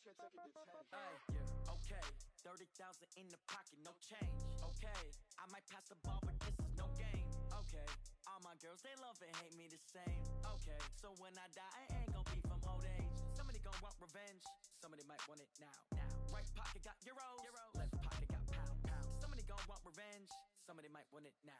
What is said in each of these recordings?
Yeah, okay. 30,000 in the pocket, no change. Okay, I might pass the ball, but this is no game. Okay, all my girls, they love and hate me the same. Okay, so when I die, I ain't gon' be from old age. Somebody gon' want revenge, somebody might want it now. Right pocket got euros, left pocket got pound. Somebody gon' want revenge, somebody might want it now.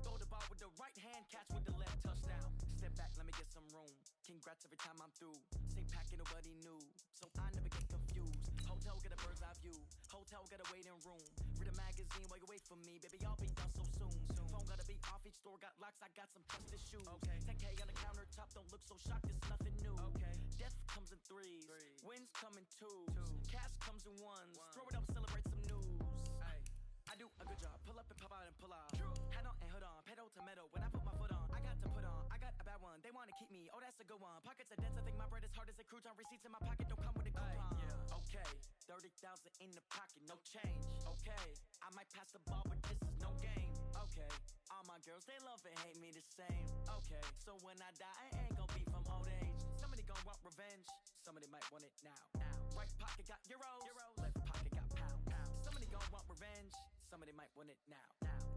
Throw the ball with the right hand, catch with the left, touchdown. Step back, let me get some room. Congrats every time I'm through. Same packet, nobody knew, so I never get confused. Hotel got a bird's eye view, hotel got a waiting room. Read a magazine while you wait for me, baby, I'll be done so soon. Phone gotta be off, each store got locks, I got some trusted shoes. Okay, 10K on the countertop, don't look so shocked, it's nothing new. Okay, death comes in threes, wins come in twos, cash comes in ones. Throw it up, celebrate some news. Ay, I do a good job, pull up and pop out and pull out. Head on and hood on, pedal to metal. When I put my foot on, I got to put on. I got a bad one, they wanna keep me, oh that's a good one. Pockets are dense, I think my bread is hard as a crouton. Receipts in my pocket don't come with a coupon. Yeah, okay, 30,000 in the pocket, no change. Okay, I might pass the ball, but this is no game. Okay, all my girls, they love and hate me the same. Okay, so when I die, I ain't gon' be from old age. Somebody gon' want revenge, somebody might want it now. Right pocket got euros, left pocket got pound. Somebody gon' want revenge, somebody might want it now.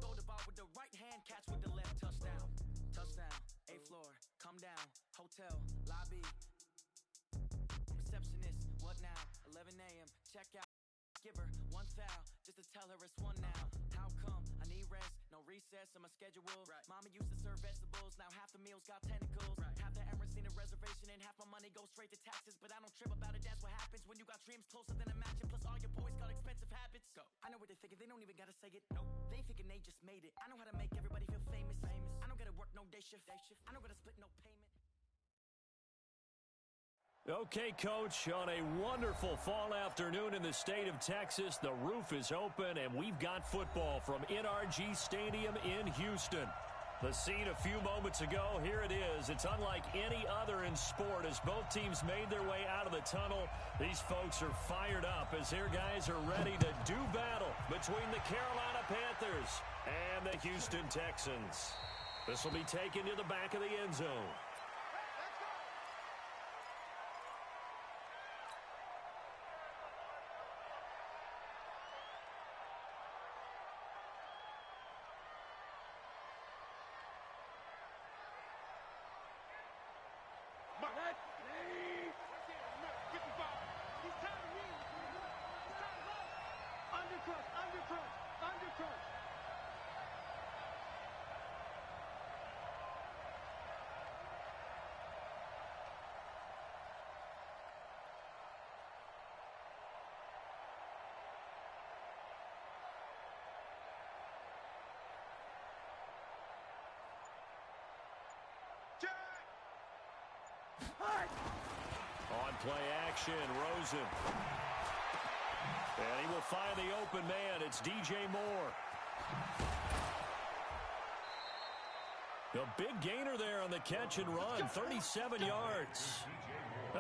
Throw the ball with the right hand, catch with the left, touchdown. Touchdown, 8th floor, come down, hotel, lobby. Receptionist, what now? 11 a.m., check out. Give her one foul, just to tell her it's one now. How come? I need rest, no recess in my schedule. Mama used to serve vegetables, now half the meals got tentacles. Half the Emirates need a reservation and half my money goes straight to taxes. But I don't trip about it, that's what happens when you got dreams closer than a mansion. Plus all your boys got expensive habits. Go. I know what they're thinking, they don't even gotta say it. Nope. They thinking they just made it. I know how to make everybody feel famous. I don't gotta work no day shift. I don't gotta split no payment. Okay, Coach, on a wonderful fall afternoon in the state of Texas, the roof is open, and we've got football from NRG Stadium in Houston. The scene a few moments ago, here it is. It's unlike any other in sport as both teams made their way out of the tunnel. These folks are fired up as their guys are ready to do battle between the Carolina Panthers and the Houston Texans. This will be taken to the back of the end zone. On play action, Rosen. And he will find the open man. It's DJ Moore. A big gainer there on the catch and run, 37 yards.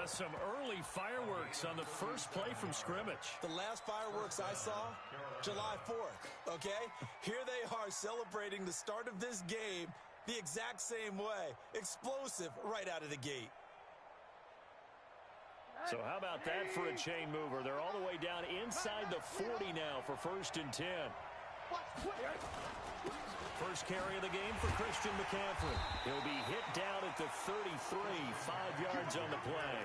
Some early fireworks on the first play from scrimmage. The last fireworks I saw, July 4th, okay? Here they are celebrating the start of this game the exact same way. Explosive right out of the gate. So how about that for a chain mover? They're all the way down inside the 40 now for 1st and 10. First carry of the game for Christian McCaffrey. He'll be hit down at the 33, 5 yards on the play.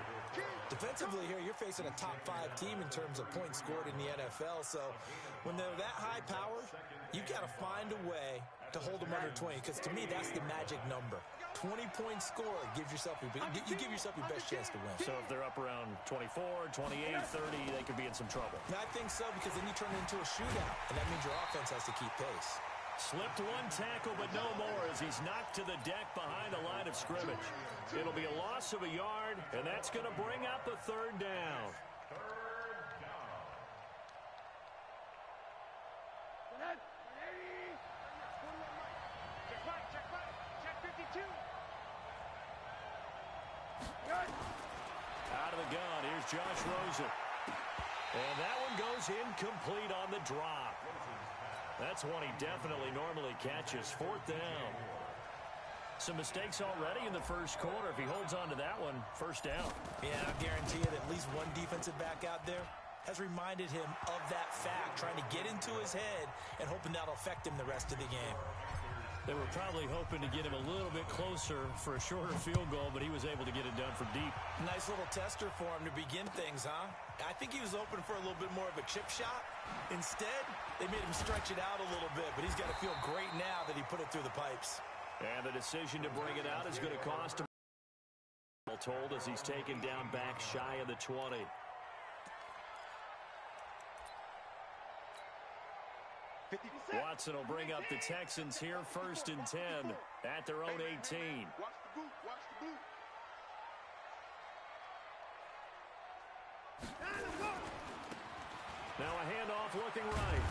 Defensively here, you're facing a top 5 team in terms of points scored in the NFL. So when they're that high power, you've got to find a way to hold them under 20, because to me, that's the magic number. 20-point score gives yourself you give yourself your best chance to win. So if they're up around 24, 28, 30, they could be in some trouble. I think so, because then you turn it into a shootout, and that means your offense has to keep pace. Slipped one tackle, but no more as he's knocked to the deck behind the line of scrimmage. It'll be a loss of a yard, and that's going to bring up a 3rd down. Out of the gun, here's Josh Rosen. And that one goes incomplete on the drop. That's one he definitely normally catches. 4th down. Some mistakes already in the first quarter. If he holds on to that one, first down. Yeah, I guarantee you that at least one defensive back out there has reminded him of that fact, trying to get into his head and hoping that'll affect him the rest of the game. They were probably hoping to get him a little bit closer for a shorter field goal, but he was able to get it done from deep. Nice little tester for him to begin things, huh? I think he was open for a little bit more of a chip shot. Instead, they made him stretch it out a little bit, but he's got to feel great now that he put it through the pipes. And the decision to bring it out is going to cost him. All told as he's taken down back shy of the 20. Watson will bring up the Texans here first and 10 at their own 18. Watch the boot. Watch the boot. Now a handoff looking right.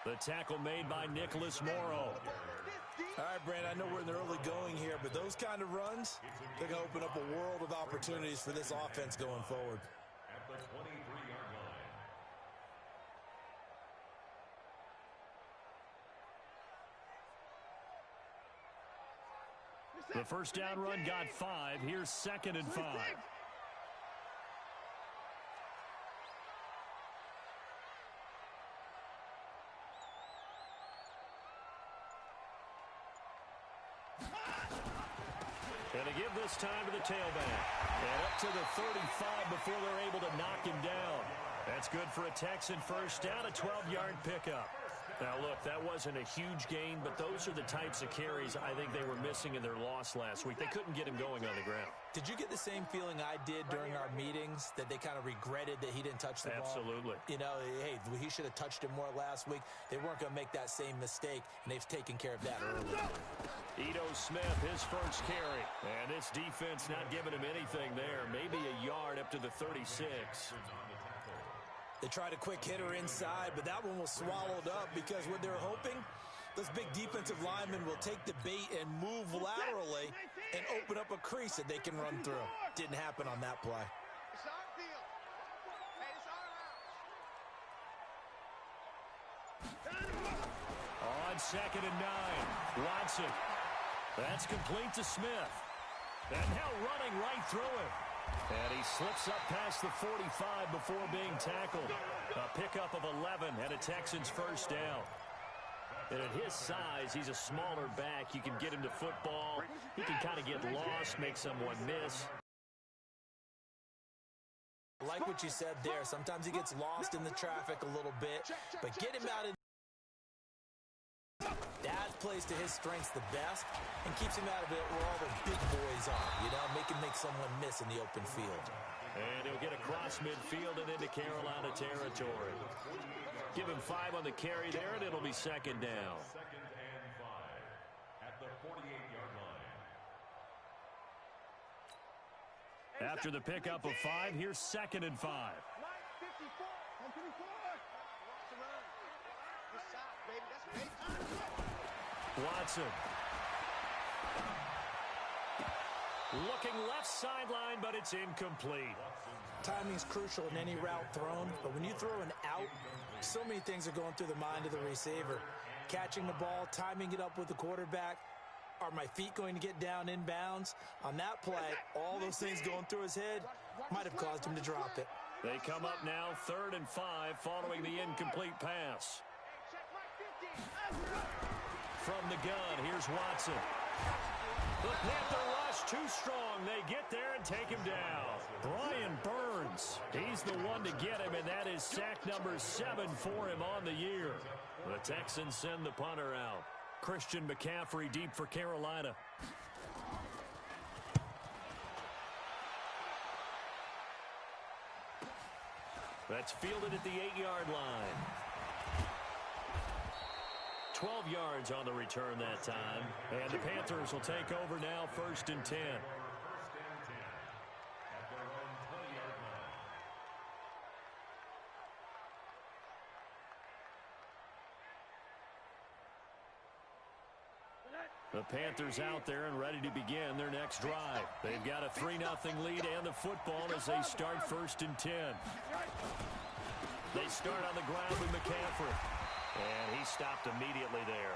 The tackle made by Nicholas Morrow. All right, Brandon, I know we're in the early going here, but those kind of runs, they're going to open up a world of opportunities for this offense going forward. At the 23-yard line. The first down run got 5. Here's 2nd and 5. And to give this time to the tailback. And up to the 35 before they're able to knock him down. That's good for a Texan first down, a 12-yard pickup. Now, look, that wasn't a huge gain, but those are the types of carries I think they were missing in their loss last week. They couldn't get him going on the ground. Did you get the same feeling I did during our meetings, that they kind of regretted that he didn't touch the ball? Absolutely. You know, hey, he should have touched it more last week. They weren't going to make that same mistake, and they've taken care of that early. Ito Smith, his first carry. And this defense not giving him anything there. Maybe a yard up to the 36. They tried a quick hitter inside, but that one was swallowed up because what they're hoping, those big defensive linemen will take the bait and move laterally and open up a crease that they can run through. Didn't happen on that play. It's our field. Hey, it's our house. On 2nd and 9, Watson. That's complete to Smith. And now running right through him. And he slips up past the 45 before being tackled. A pickup of 11 and a Texans first down. And at his size, he's a smaller back. You can get him to football. He can kind of get lost, make someone miss. I like what you said there. Sometimes he gets lost in the traffic a little bit, but get him out of that plays to his strengths the best and keeps him out of it where all the big boys are, you know, make someone miss in the open field. And he'll get across midfield and into Carolina territory. Give him 5 on the carry there, and it'll be 2nd down. 2nd and 5 at the 48-yard line. After the pickup of 5, here's 2nd and 5. Watson. Looking left sideline, but it's incomplete. Timing's crucial in any route thrown, but when you throw an out, so many things are going through the mind of the receiver. Catching the ball, timing it up with the quarterback. Are my feet going to get down inbounds? On that play, all those things going through his head might have caused him to drop it. They come up now 3rd and 5 following the incomplete pass. From the gun, here's Watson. The Panther rush too strong. They get there and take him down. Brian Burns, he's the one to get him, and that is sack number 7 for him on the year. The Texans send the punter out. Christian McCaffrey deep for Carolina. That's fielded at the 8-yard line. 12 yards on the return that time. And the Panthers will take over now 1st and 10. The Panthers out there and ready to begin their next drive. They've got a 3-0 lead and the football as they start 1st and 10. They start on the ground with McCaffrey. And he stopped immediately there.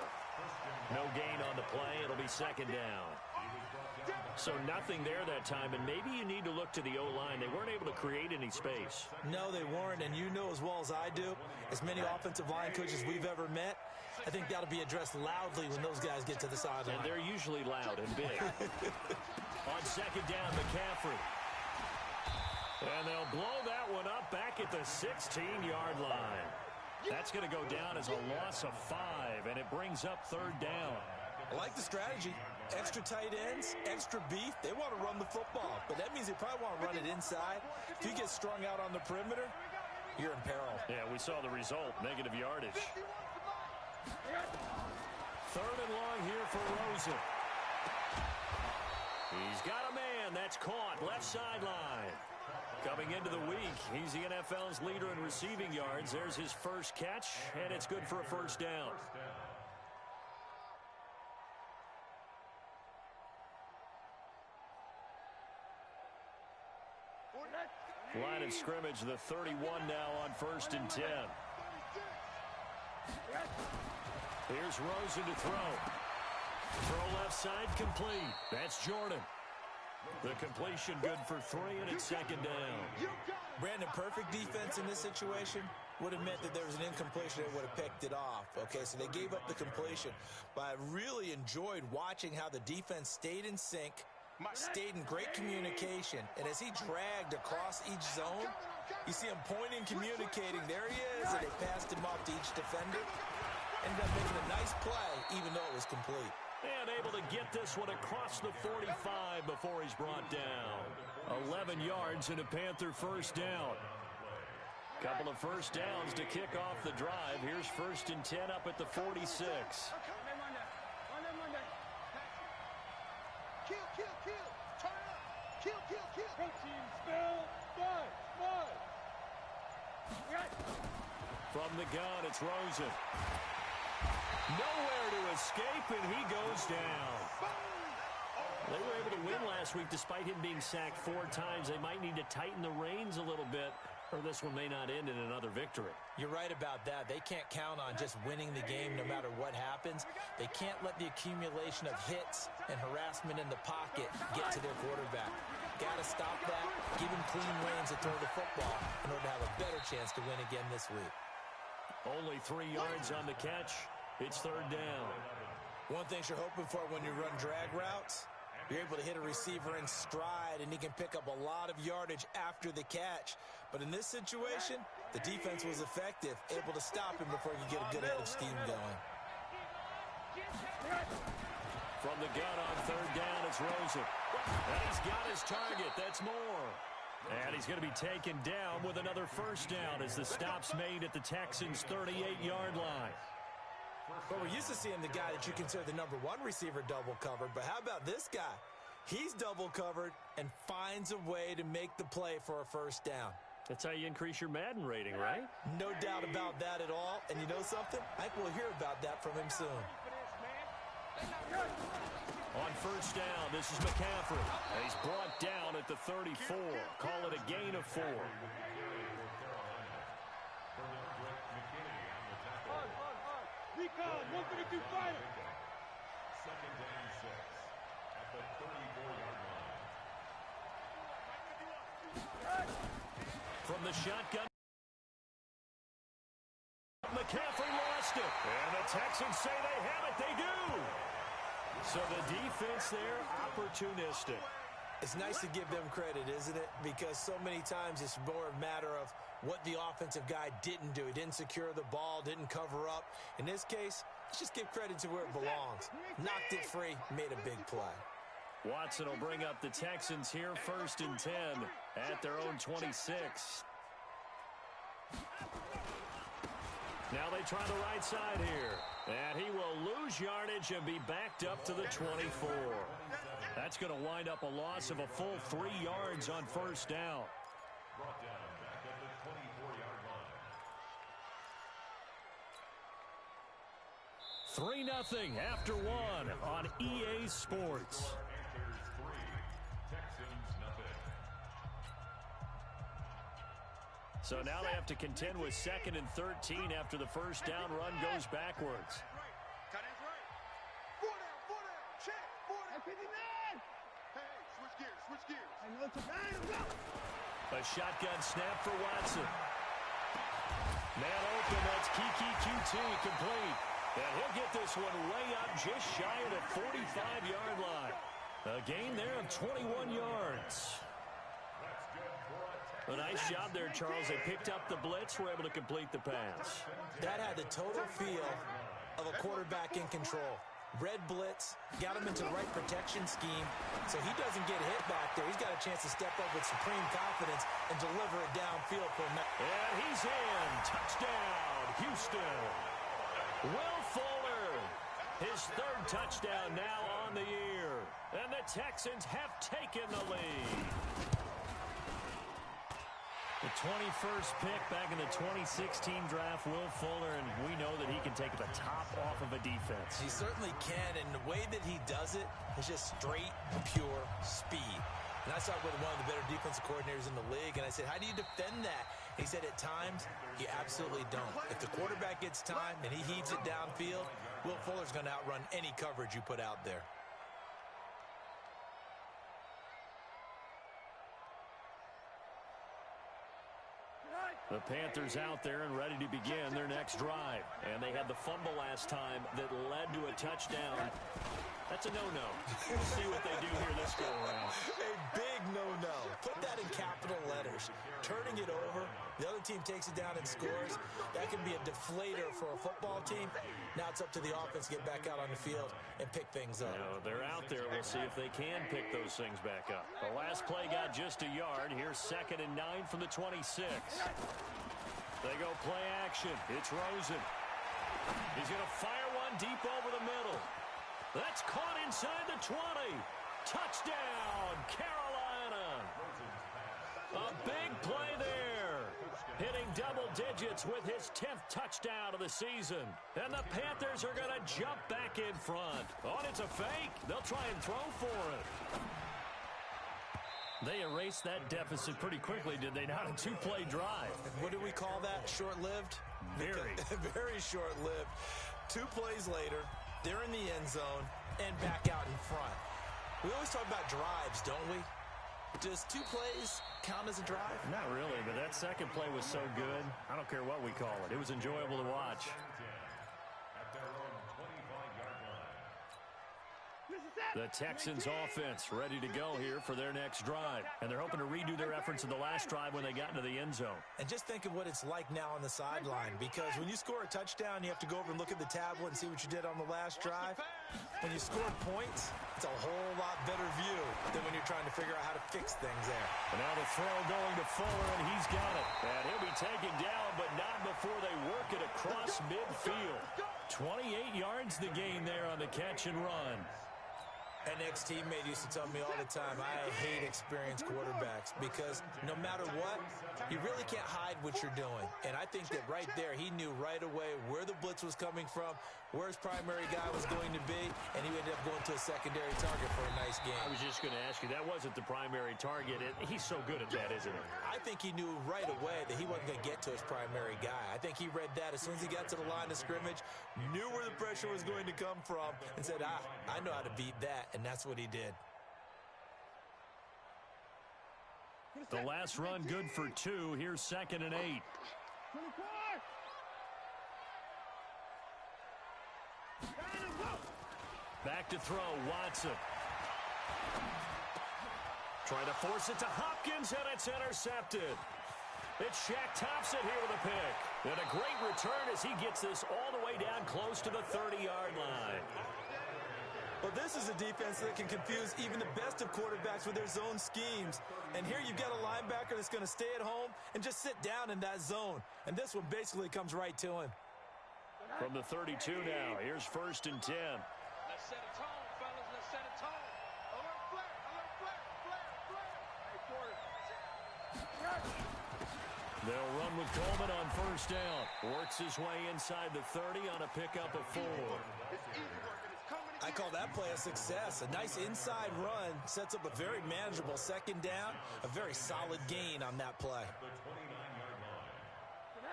No gain on the play. It'll be second down. So nothing there that time, and maybe you need to look to the O-line. They weren't able to create any space. No, they weren't, and you know as well as I do, as many offensive line coaches we've ever met, I think that'll be addressed loudly when those guys get to the sideline. And they're usually loud and big. On second down, McCaffrey. And they'll blow that one up back at the 16-yard line. That's going to go down as a loss of 5, and it brings up third down. I like the strategy. Extra tight ends, extra beef. They want to run the football, but that means they probably want to run it inside. If you get strung out on the perimeter, you're in peril. Yeah, we saw the result, negative yardage. Third and long here for Rosen. He's got a man. That's caught. Left sideline. Coming into the week, he's the NFL's leader in receiving yards. There's his first catch, and it's good for a first down. Line of scrimmage, the 31 now on 1st and 10. Here's Rosen to throw. Throw left side complete. That's Jordan. The completion good for 3, and it's second down. Brandon, perfect defense in this situation would have meant that there was an incompletion that would have picked it off. Okay, so they gave up the completion. But I really enjoyed watching how the defense stayed in sync, stayed in great communication, and as he dragged across each zone, you see him pointing, communicating. There he is, and they passed him off to each defender. Ended up making a nice play, even though it was complete. And able to get this one across the 45 before he's brought down. 11 yards and a Panther first down. Couple of first downs to kick off the drive. Here's 1st and 10 up at the 46. From the gun, it's Rosen. Nowhere to escape, and he goes down. They were able to win last week despite him being sacked 4 times. They might need to tighten the reins a little bit, or this one may not end in another victory. You're right about that. They can't count on just winning the game no matter what happens. They can't let the accumulation of hits and harassment in the pocket get to their quarterback. Got to stop that, give him clean reins to throw the football in order to have a better chance to win again this week. Only 3 yards on the catch. It's third down. One thing you're hoping for when you run drag routes, you're able to hit a receiver in stride, and he can pick up a lot of yardage after the catch. But in this situation, the defense was effective, able to stop him before he could get a good head of steam going. From the gun on third down, it's Rosen. And he's got his target. That's Moore. And he's going to be taken down with another first down as the stop's made at the Texans' 38-yard line. Well, we're used to seeing the guy that you consider the #1 receiver double covered, but how about this guy? He's double covered and finds a way to make the play for a first down. That's how you increase your Madden rating, right? No doubt about that at all. And you know something? I think we'll hear about that from him soon. On first down, this is McCaffrey. And he's brought down at the 34. Call it a gain of 4. Recon, 152 fighter. Second down 6 at the 34-yard line. From the shotgun, McCaffrey lost it. And the Texans say they have it. They do. So the defense there, opportunistic. It's nice to give them credit, isn't it? Because so many times it's more a matter of what the offensive guy didn't do. He didn't secure the ball, didn't cover up. In this case, let's just give credit to where it belongs. Knocked it free, made a big play. Watson will bring up the Texans here, 1st and 10 at their own 26. Now they try the right side here. And he will lose yardage and be backed up to the 24. That's going to wind up a loss of a full 3 yards on first down. Brought down back at the 24-yard line. 3-0 after 1 on EA Sports. Panthers 3, Texans 0. So now they have to contend with 2nd and 13 after the first down run goes backwards. Switch gears. A shotgun snap for Watson. Man open, that's Kiki QT complete. And he'll get this one way up just shy of the 45-yard line. A gain there of 21 yards. A nice job there, Charles. They picked up the blitz, were able to complete the pass. That had the total feel of a quarterback in control. Red blitz, got him into the right protection scheme, so he doesn't get hit back there. He's got a chance to step up with supreme confidence and deliver it downfield for him. And he's in. Touchdown, Houston. Will Fuller, his third touchdown now on the year. And the Texans have taken the lead. The 21st pick back in the 2016 draft, Will Fuller, and we know that he can take the top off of a defense. He certainly can, and the way that he does it is just straight, pure speed. And I saw it with one of the better defensive coordinators in the league, and I said, how do you defend that? He said, at times, you absolutely don't. If the quarterback gets time and he heaves it downfield, Will Fuller's going to outrun any coverage you put out there. The Panthers out there and ready to begin their next drive. And they had the fumble last time that led to a touchdown. That's a no-no. We'll see what they do here this go-around. A big no-no. Put that in capital letters. Turning it over, the other team takes it down and scores. That can be a deflator for a football team. Now it's up to the offense to get back out on the field and pick things up. You know, they're out there. We'll see if they can pick those things back up. The last play got just a yard. Here's 2nd and 9 from the 26. They go play action. It's Rosen. He's going to fire one deep over the middle. That's caught inside the 20. Touchdown, Carolina. A big play there. Hitting double digits with his 10th touchdown of the season. And the Panthers are going to jump back in front. Oh, it's a fake. They'll try and throw for it. They erased that deficit pretty quickly, did they not? A 2-play drive. What do we call that? Short-lived? Very. Very short-lived. 2 plays later, they're in the end zone and back out in front. We always talk about drives, don't we? Does 2 plays count as a drive? Not really, but that second play was so good. I don't care what we call it. It was enjoyable to watch. The Texans offense ready to go here for their next drive. And they're hoping to redo their efforts in the last drive when they got into the end zone. And just think of what it's like now on the sideline, because when you score a touchdown, you have to go over and look at the tablet and see what you did on the last drive. When you score points, it's a whole lot better view than when you're trying to figure out how to fix things there. And now the throw going to Fuller, and he's got it. And he'll be taken down, but not before they work it across midfield. 28 yards the gain there on the catch and run. An ex-teammate used to tell me all the time, I hate experienced quarterbacks because no matter what, you really can't hide what you're doing. And I think that right there, he knew right away where the blitz was coming from, where his primary guy was going to be, and he ended up going to a secondary target for a nice game. I was just going to ask you, that wasn't the primary target. He's so good at that, isn't he? I think he knew right away that he wasn't going to get to his primary guy. I think he read that as soon as he got to the line of scrimmage, knew where the pressure was going to come from, and said, I know how to beat that, and that's what he did. The last run good for 2. Here's 2nd and 8. Back to throw, Watson. Trying to force it to Hopkins, and it's intercepted. It's Shaq Thompson here with a pick. And a great return as he gets this all the way down close to the 30-yard line. Well, this is a defense that can confuse even the best of quarterbacks with their zone schemes. And here you've got a linebacker that's going to stay at home and just sit down in that zone. And this one basically comes right to him. From the 32 now, here's 1st and 10. Let's set a tone, fellas. Let's set a tone. Alert flare, alert flare, flare, flare. Hey, Porter. They'll run with Coleman on 1st down. Works his way inside the 30 on a pickup of 4. It's easy work, and it's coming I call that play a success. A nice inside run sets up a very manageable 2nd down. A very solid gain on that play.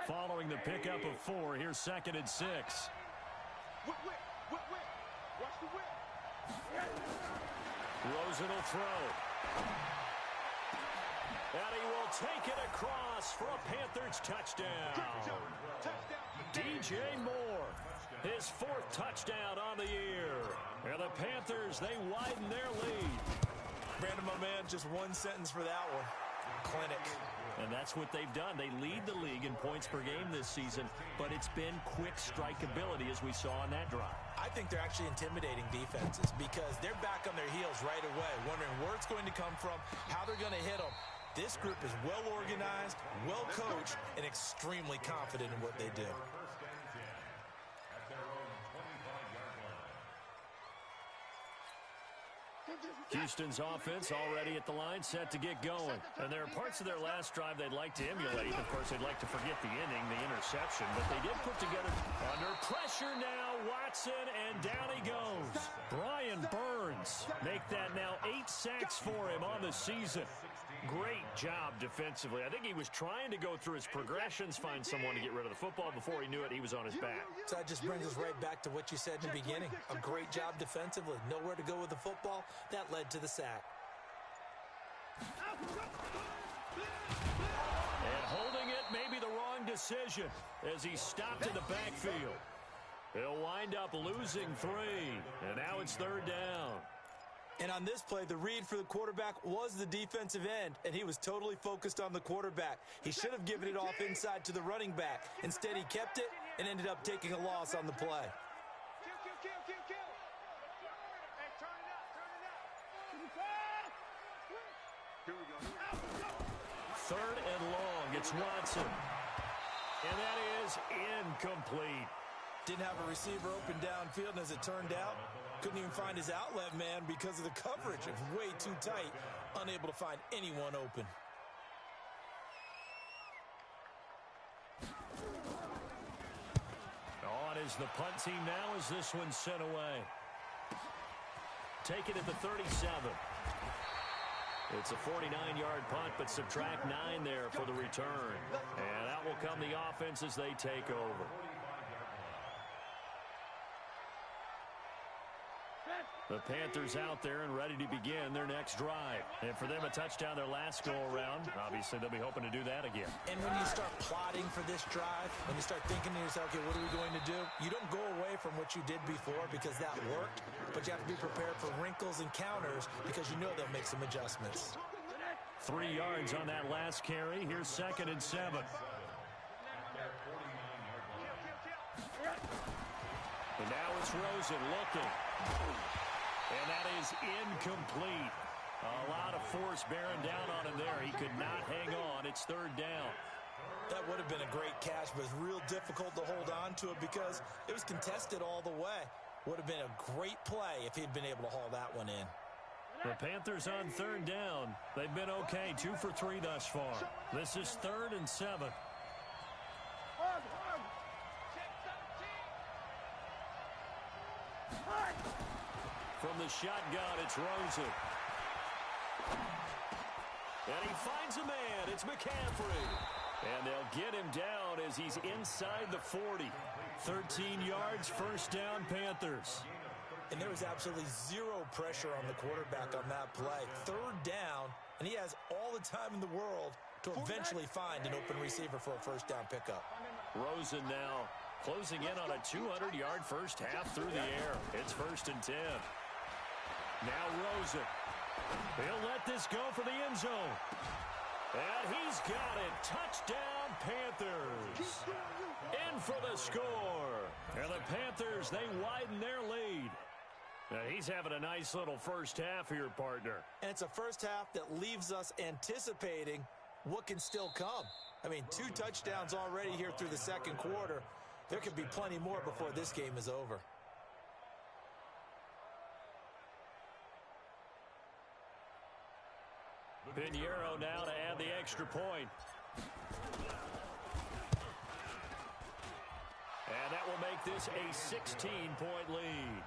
Following the pickup of 4, here's 2nd and 6. Whip. Watch the whip. Rosen will throw. And he will take it across for a Panthers touchdown. DJ Moore, his 4th touchdown on the year. And the Panthers, they widen their lead. Brandon, my man, just one sentence for that one. Clinic. And that's what they've done. They lead the league in points per game this season, but it's been quick strikeability as we saw on that drive. I think they're actually intimidating defenses because they're back on their heels right away, wondering where it's going to come from, how they're going to hit them. This group is well organized, well coached, and extremely confident in what they do. Houston's offense already at the line, set to get going. And there are parts of their last drive they'd like to emulate. Of course, they'd like to forget the inning, the interception, but they did put together under pressure now. Watson, and down he goes. Brian Burns make that now 8 sacks for him on the season. Great job defensively. I think he was trying to go through his progressions, find someone to get rid of the football. Before he knew it, he was on his back. So that just brings us right back to what you said in the beginning. A great job defensively. Nowhere to go with the football. That led to the sack. And holding it may be the wrong decision as he stopped in the backfield. He'll wind up losing 3, and now it's 3rd down. And on this play, the read for the quarterback was the defensive end, and he was totally focused on the quarterback. He should have given it off inside to the running back. Instead, he kept it and ended up taking a loss on the play. Third and long. It's Watson. And that is incomplete. Didn't have a receiver open downfield, and as it turned out, couldn't even find his outlet man because of the coverage. It was way too tight, unable to find anyone open. On is the punt team now as this one's sent away. Take it at the 37. It's a 49-yard punt, but subtract 9 there for the return. And out will come the offense as they take over. The Panthers out there and ready to begin their next drive. And for them, a touchdown their last go-around. Obviously, they'll be hoping to do that again. And when you start plotting for this drive, when you start thinking to yourself, okay, what are we going to do? You don't go away from what you did before because that worked, but you have to be prepared for wrinkles and counters because you know they'll make some adjustments. 3 yards on that last carry. Here's 2nd and 7. And now it's Rosen looking. And that is incomplete. A lot of force bearing down on him there. He could not hang on. It's 3rd down. That would have been a great catch, but it's real difficult to hold on to it because it was contested all the way. Would have been a great play if he'd been able to haul that one in. The Panthers on 3rd down. They've been okay, 2 for 3 thus far. This is 3rd and 7. From the shotgun, it's Rosen. And he finds a man. It's McCaffrey. And they'll get him down as he's inside the 40. 13 yards, 1st down, Panthers. And there was absolutely zero pressure on the quarterback on that play. 3rd down, and he has all the time in the world to eventually find an open receiver for a 1st down pickup. Rosen now closing in on a 200-yard first half through the air. It's 1st and 10. Now Rosen. He'll let this go for the end zone. And he's got it. Touchdown, Panthers. In for the score. And the Panthers, they widen their lead. Now, he's having a nice little first half here, partner. And it's a first half that leaves us anticipating what can still come. I mean, 2 touchdowns already here through the 2nd quarter. There could be plenty more before this game is over. Pinheiro now to add the extra point. And that will make this a 16-point lead.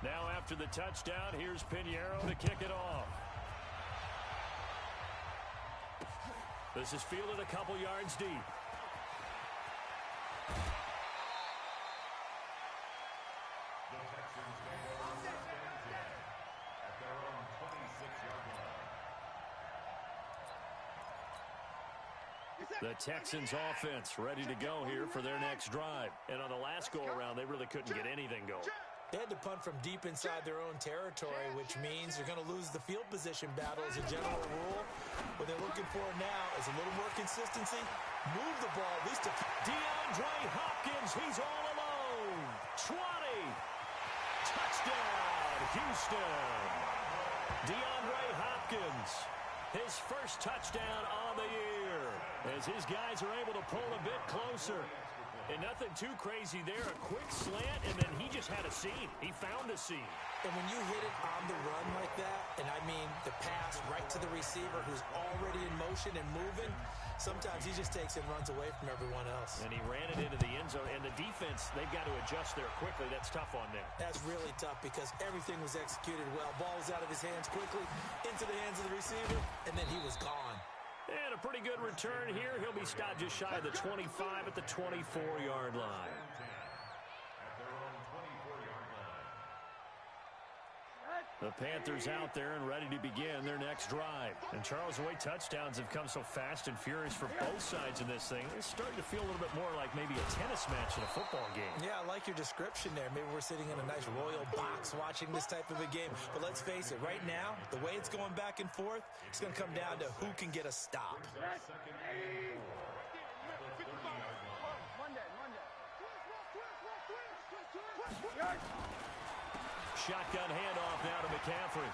Now after the touchdown, here's Pinheiro to kick it off. This is fielded a couple yards deep. At their own 26-yard line. The Texans offense ready to go here for their next drive. And on the last go-around, they really couldn't get anything going. They had to punt from deep inside their own territory, which means you're going to lose the field position battle as a general rule. What they're looking for now is a little more consistency. Move the ball, at least to DeAndre Hopkins, he's all alone. 20. Touchdown, Houston. DeAndre Hopkins, his first touchdown on the year, as his guys are able to pull a bit closer. And nothing too crazy there. A quick slant, and then he just had a seam. He found a seam. And when you hit it on the run like that, and I mean the pass right to the receiver who's already in motion and moving, sometimes he just takes and runs away from everyone else. And he ran it into the end zone. And the defense, they've got to adjust there quickly. That's tough on them. That's really tough because everything was executed well. Ball was out of his hands quickly, into the hands of the receiver, and then he was gone. And a pretty good return here. He'll be stopped just shy of the 25 at the 24-yard line. At their own 24-yard line. The Panthers out there and ready to begin their next drive. And Charles, the way touchdowns have come so fast and furious for both sides in this thing, it's starting to feel a little bit more like maybe a tennis match in a football game. Yeah, I like your description there. Maybe we're sitting in a nice royal box watching this type of a game. But let's face it, right now, the way it's going back and forth, it's going to come down to who can get a stop. Shotgun handoff now to McCaffrey.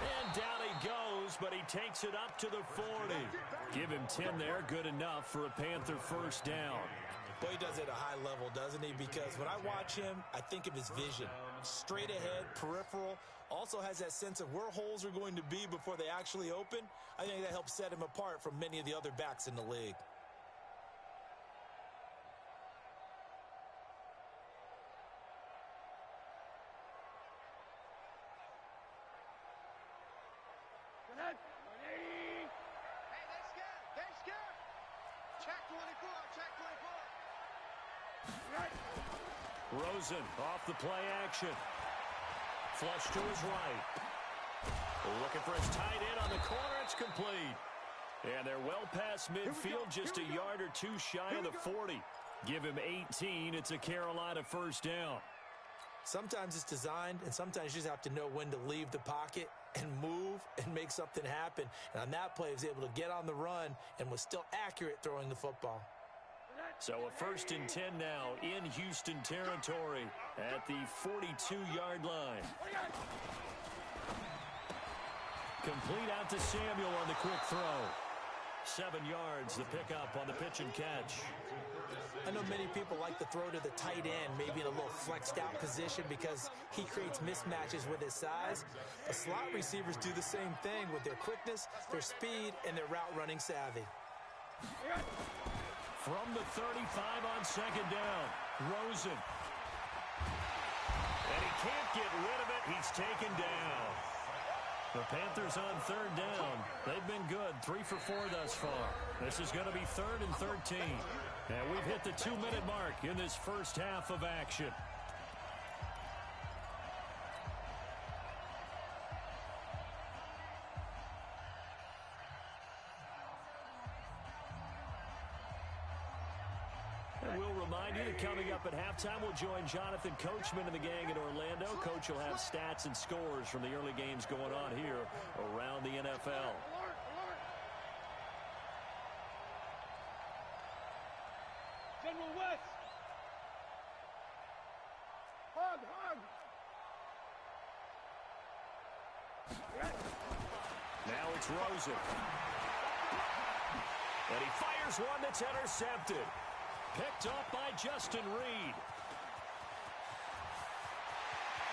And down he goes, but he takes it up to the 40. Give him 10 there, good enough for a Panther first down. Well, he does it at a high level, doesn't he? Because when I watch him, I think of his vision. Straight ahead, peripheral, also has that sense of where holes are going to be before they actually open. I think that helps set him apart from many of the other backs in the league. Rosen off the play action. Flush to his right. Looking for his tight end on the corner. It's complete. And they're well past midfield, just a yard or two shy of the 40. Give him 18. It's a Carolina first down. Sometimes it's designed, and sometimes you just have to know when to leave the pocket and move and make something happen. And on that play, he was able to get on the run and was still accurate throwing the football. So a 1st and 10 now in Houston territory at the 42-yard line. Complete out to Samuel on the quick throw. 7 yards, the pickup on the pitch and catch. I know many people like to throw to the tight end, maybe in a little flexed out position because he creates mismatches with his size. The slot receivers do the same thing with their quickness, their speed, and their route running savvy. From the 35 on second down, Rosen. And he can't get rid of it. He's taken down. The Panthers on third down. They've been good, 3 for 4 thus far. This is going to be 3rd and 13. And we've hit the 2-minute mark in this first half of action. And we'll remind you that coming up at halftime, we'll join Jonathan Coachman and the gang in Orlando. Coach will have stats and scores from the early games going on here around the NFL. General West. Hug. Now it's Rosen. And he fires one that's intercepted. Picked up by Justin Reed.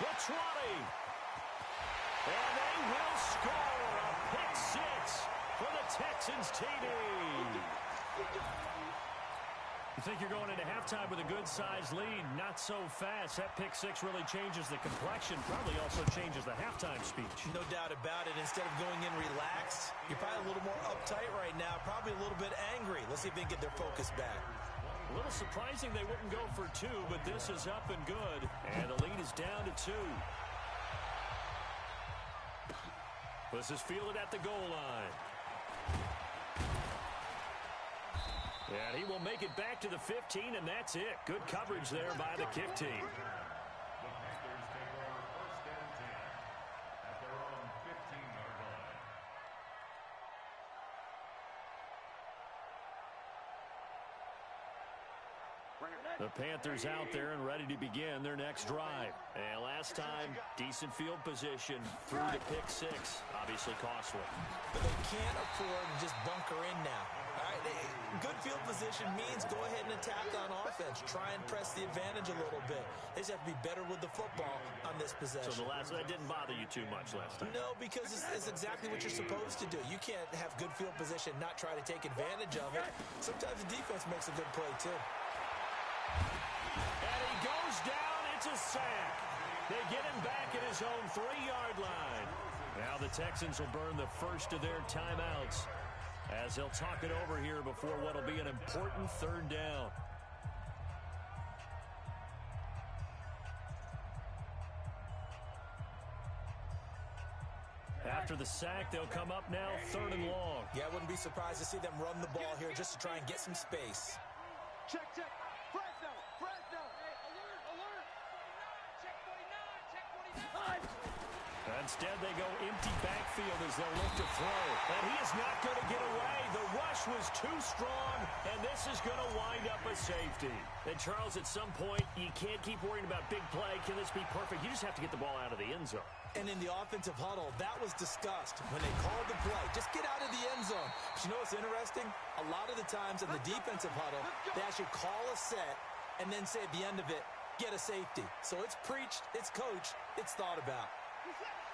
The 20. And they will score a pick 6 for the Texans TD. You think you're going into halftime with a good-sized lead? Not so fast. That pick 6 really changes the complexion. Probably also changes the halftime speech. No doubt about it. Instead of going in relaxed, you're probably a little more uptight right now. Probably a little bit angry. Let's see if they can get their focus back. A little surprising they wouldn't go for two, but this is up and good. And the lead is down to 2. This is fielded at the goal line. And he will make it back to the 15, and that's it. Good coverage there by the kick team. The Panthers take over 1st and 10 at their own 15-yard line. The Panthers out there and ready to begin their next drive. And last time, decent field position through the pick 6. Obviously costly. But they can't afford to just bunker in now. All right, good field position means go ahead and attack on offense. Try and press the advantage a little bit. They just have to be better with the football on this possession. So that didn't bother you too much last time? No, because it's exactly what you're supposed to do. You can't have good field position, not try to take advantage of it. Sometimes the defense makes a good play, too. And he goes down. It's a sack. They get him back at his own 3-yard line. Now the Texans will burn the first of their timeouts as they'll talk it over here before what will be an important 3rd down. After the sack, they'll come up now 3rd and long. Yeah, I wouldn't be surprised to see them run the ball here just to try and get some space. Check. Fresno. Hey, alert. Check 49. Instead, they go empty backfield as they'll look to throw. And he is not going to get away. The rush was too strong, and this is going to wind up a safety. And, Charles, at some point, you can't keep worrying about big play. Can this be perfect? You just have to get the ball out of the end zone. And in the offensive huddle, that was discussed when they called the play. Just get out of the end zone. But you know what's interesting? A lot of the times in the defensive huddle, they actually call a set and then say at the end of it, get a safety. So it's preached, it's coached, it's thought about.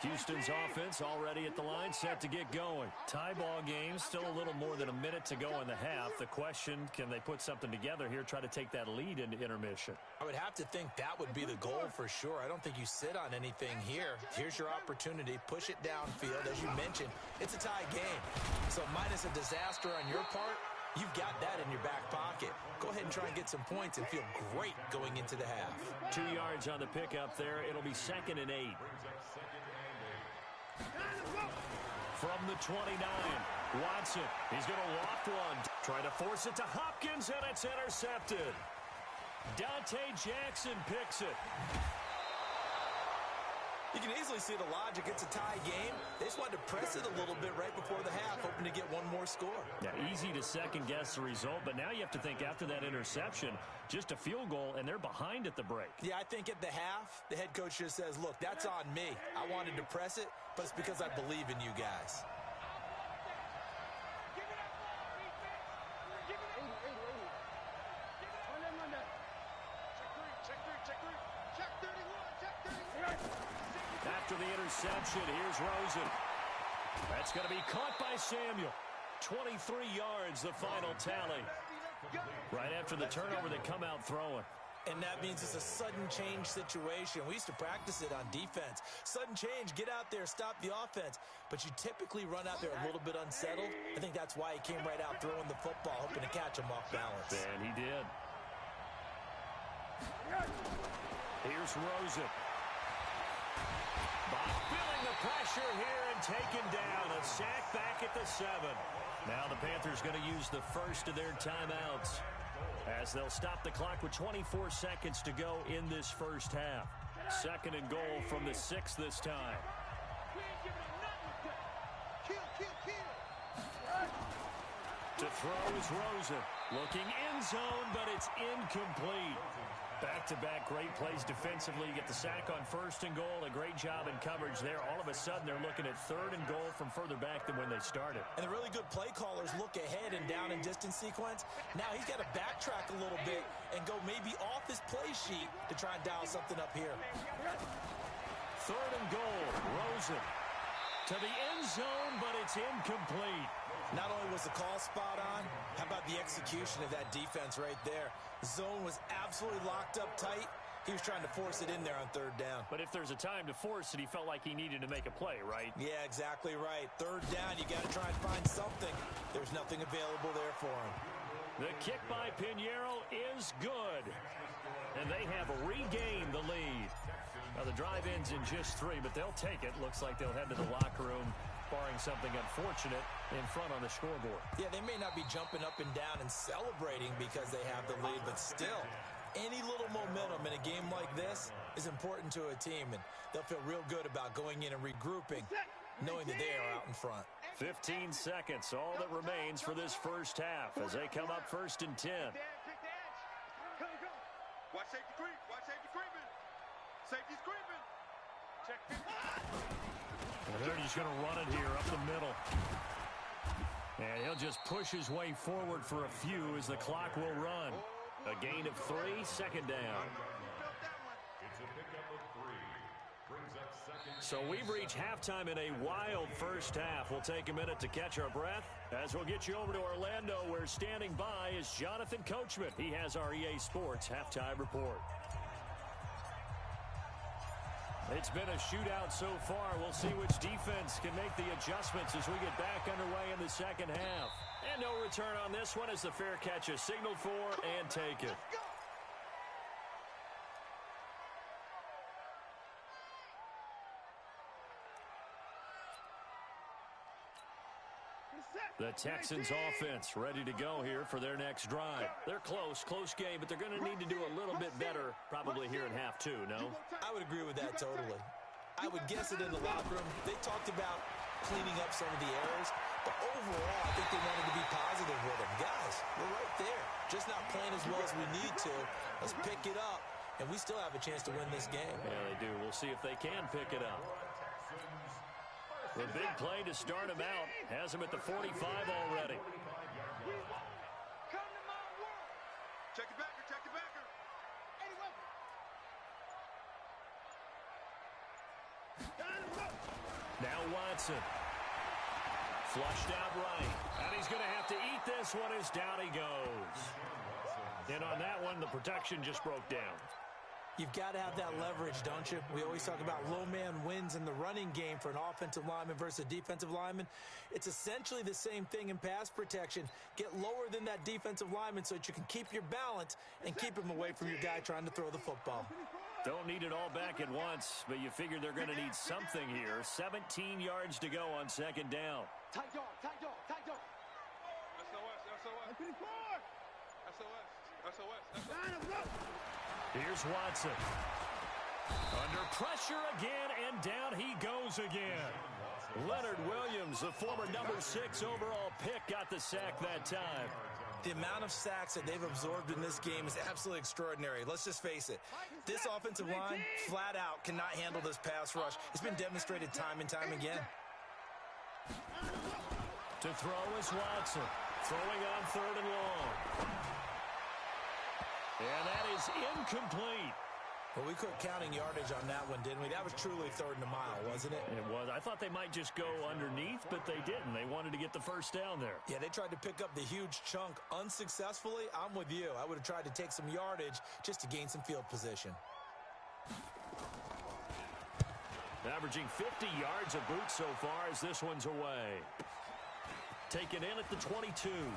Houston's offense already at the line, set to get going. Tie ball game, still a little more than a minute to go in the half. The question, can they put something together here, try to take that lead into intermission? I would have to think that would be the goal for sure. I don't think you sit on anything here. Here's your opportunity. Push it downfield. As you mentioned, it's a tie game. So minus a disaster on your part, you've got that in your back pocket. Go ahead and try and get some points and feel great going into the half. 2 yards on the pickup there. It'll be 2nd and 8. From the 29, Watson, he's going to loft one. Try to force it to Hopkins, and it's intercepted. Dante Jackson picks it. You can easily see the logic. It's a tie game. They just wanted to press it a little bit right before the half, hoping to get one more score. Yeah, easy to second-guess the result, but now you have to think after that interception, just a field goal, and they're behind at the break. Yeah, I think at the half, the head coach just says, look, that's on me. I wanted to press it, but it's because I believe in you guys. After the interception, here's Rosen. That's going to be caught by Samuel. 23 yards, the final tally. Right after the turnover, they come out throwing. And that means it's a sudden change situation. We used to practice it on defense. Sudden change, get out there, stop the offense. But you typically run out there a little bit unsettled. I think that's why he came right out throwing the football, hoping to catch him off balance. And he did. Here's Rosen. Bach feeling the pressure here and taken down. A sack back at the 7. Now the Panthers going to use the first of their timeouts as they'll stop the clock with 24 seconds to go in this first half. 2nd and goal from the 6 this time. To throw is Rosen. Looking end zone, but it's incomplete. Back-to-back great plays defensively. You get the sack on 1st and goal. A great job in coverage there. All of a sudden, they're looking at 3rd and goal from further back than when they started. And the really good play callers look ahead and down and distance sequence. Now he's got to backtrack a little bit and go maybe off his play sheet to try and dial something up here. 3rd and goal. Rosen to the end zone, but it's incomplete. Not only was the call spot on, how about the execution of that defense right there? Zone was absolutely locked up tight. He was trying to force it in there on 3rd down. But if there's a time to force it, he felt like he needed to make a play, right? Yeah, exactly right. 3rd down, you got to try and find something. There's nothing available there for him. The kick by Pinheiro is good. And they have regained the lead. Now the drive ends in just 3, but they'll take it. Looks like they'll head to the locker room, barring something unfortunate, in front on the scoreboard. Yeah, they may not be jumping up and down and celebrating because they have the lead, but still, any little momentum in a game like this is important to a team, and they'll feel real good about going in and regrouping, knowing that they are out in front. 15 seconds, all that remains for this first half as they come up 1st and 10. Watch safety creep. Watch safety creeping. Safety's creeping. Check. And they're just going to run it here up the middle. And he'll just push his way forward for a few as the clock will run. A gain of 3, 2nd down. It's a pickup of 3. Brings up 2nd. So we've reached halftime in a wild first half. We'll take a minute to catch our breath as we'll get you over to Orlando, where standing by is Jonathan Coachman. He has our EA Sports halftime report. It's been a shootout so far. We'll see which defense can make the adjustments as we get back underway in the second half. And no return on this one as the fair catch is signaled for and taken. The Texans offense ready to go here for their next drive. They're close game, but they're going to need to do a little bit better probably here in half 2, no? I would agree with that totally. I would guess it in the locker room. They talked about cleaning up some of the errors, but overall, I think they wanted to be positive with them. Guys, we're right there. Just not playing as well as we need to. Let's pick it up, and we still have a chance to win this game. Yeah, they do. We'll see if they can pick it up. The big play to start him out has him at the 45 already. Come to my world. Check the backer. Check the backer. Now Watson. Flushed out right. And he's going to have to eat this one as down he goes. And on that one, the protection just broke down. You've got to have that leverage, don't you? We always talk about low man wins in the running game for an offensive lineman versus a defensive lineman. It's essentially the same thing in pass protection. Get lower than that defensive lineman so that you can keep your balance and keep him away from your guy trying to throw the football. Don't need it all back at once, but you figure they're going to need something here. 17 yards to go on 2nd down. Tight dog. SOS. Here's Watson. Under pressure again, and down he goes again. Leonard Williams, the former number 6 overall pick, got the sack that time. The amount of sacks that they've absorbed in this game is absolutely extraordinary. Let's just face it. This offensive line, flat out, cannot handle this pass rush. It's been demonstrated time and time again. To throw is Watson. Throwing on 3rd and long. And that is incomplete. Well, we quit counting yardage on that one, didn't we? That was truly 3rd and a mile, wasn't it? It was. I thought they might just go underneath, but they didn't. They wanted to get the first down there. Yeah, they tried to pick up the huge chunk unsuccessfully. I'm with you. I would have tried to take some yardage just to gain some field position. Averaging 50 yards a boot so far as this one's away. Taken in at the 22.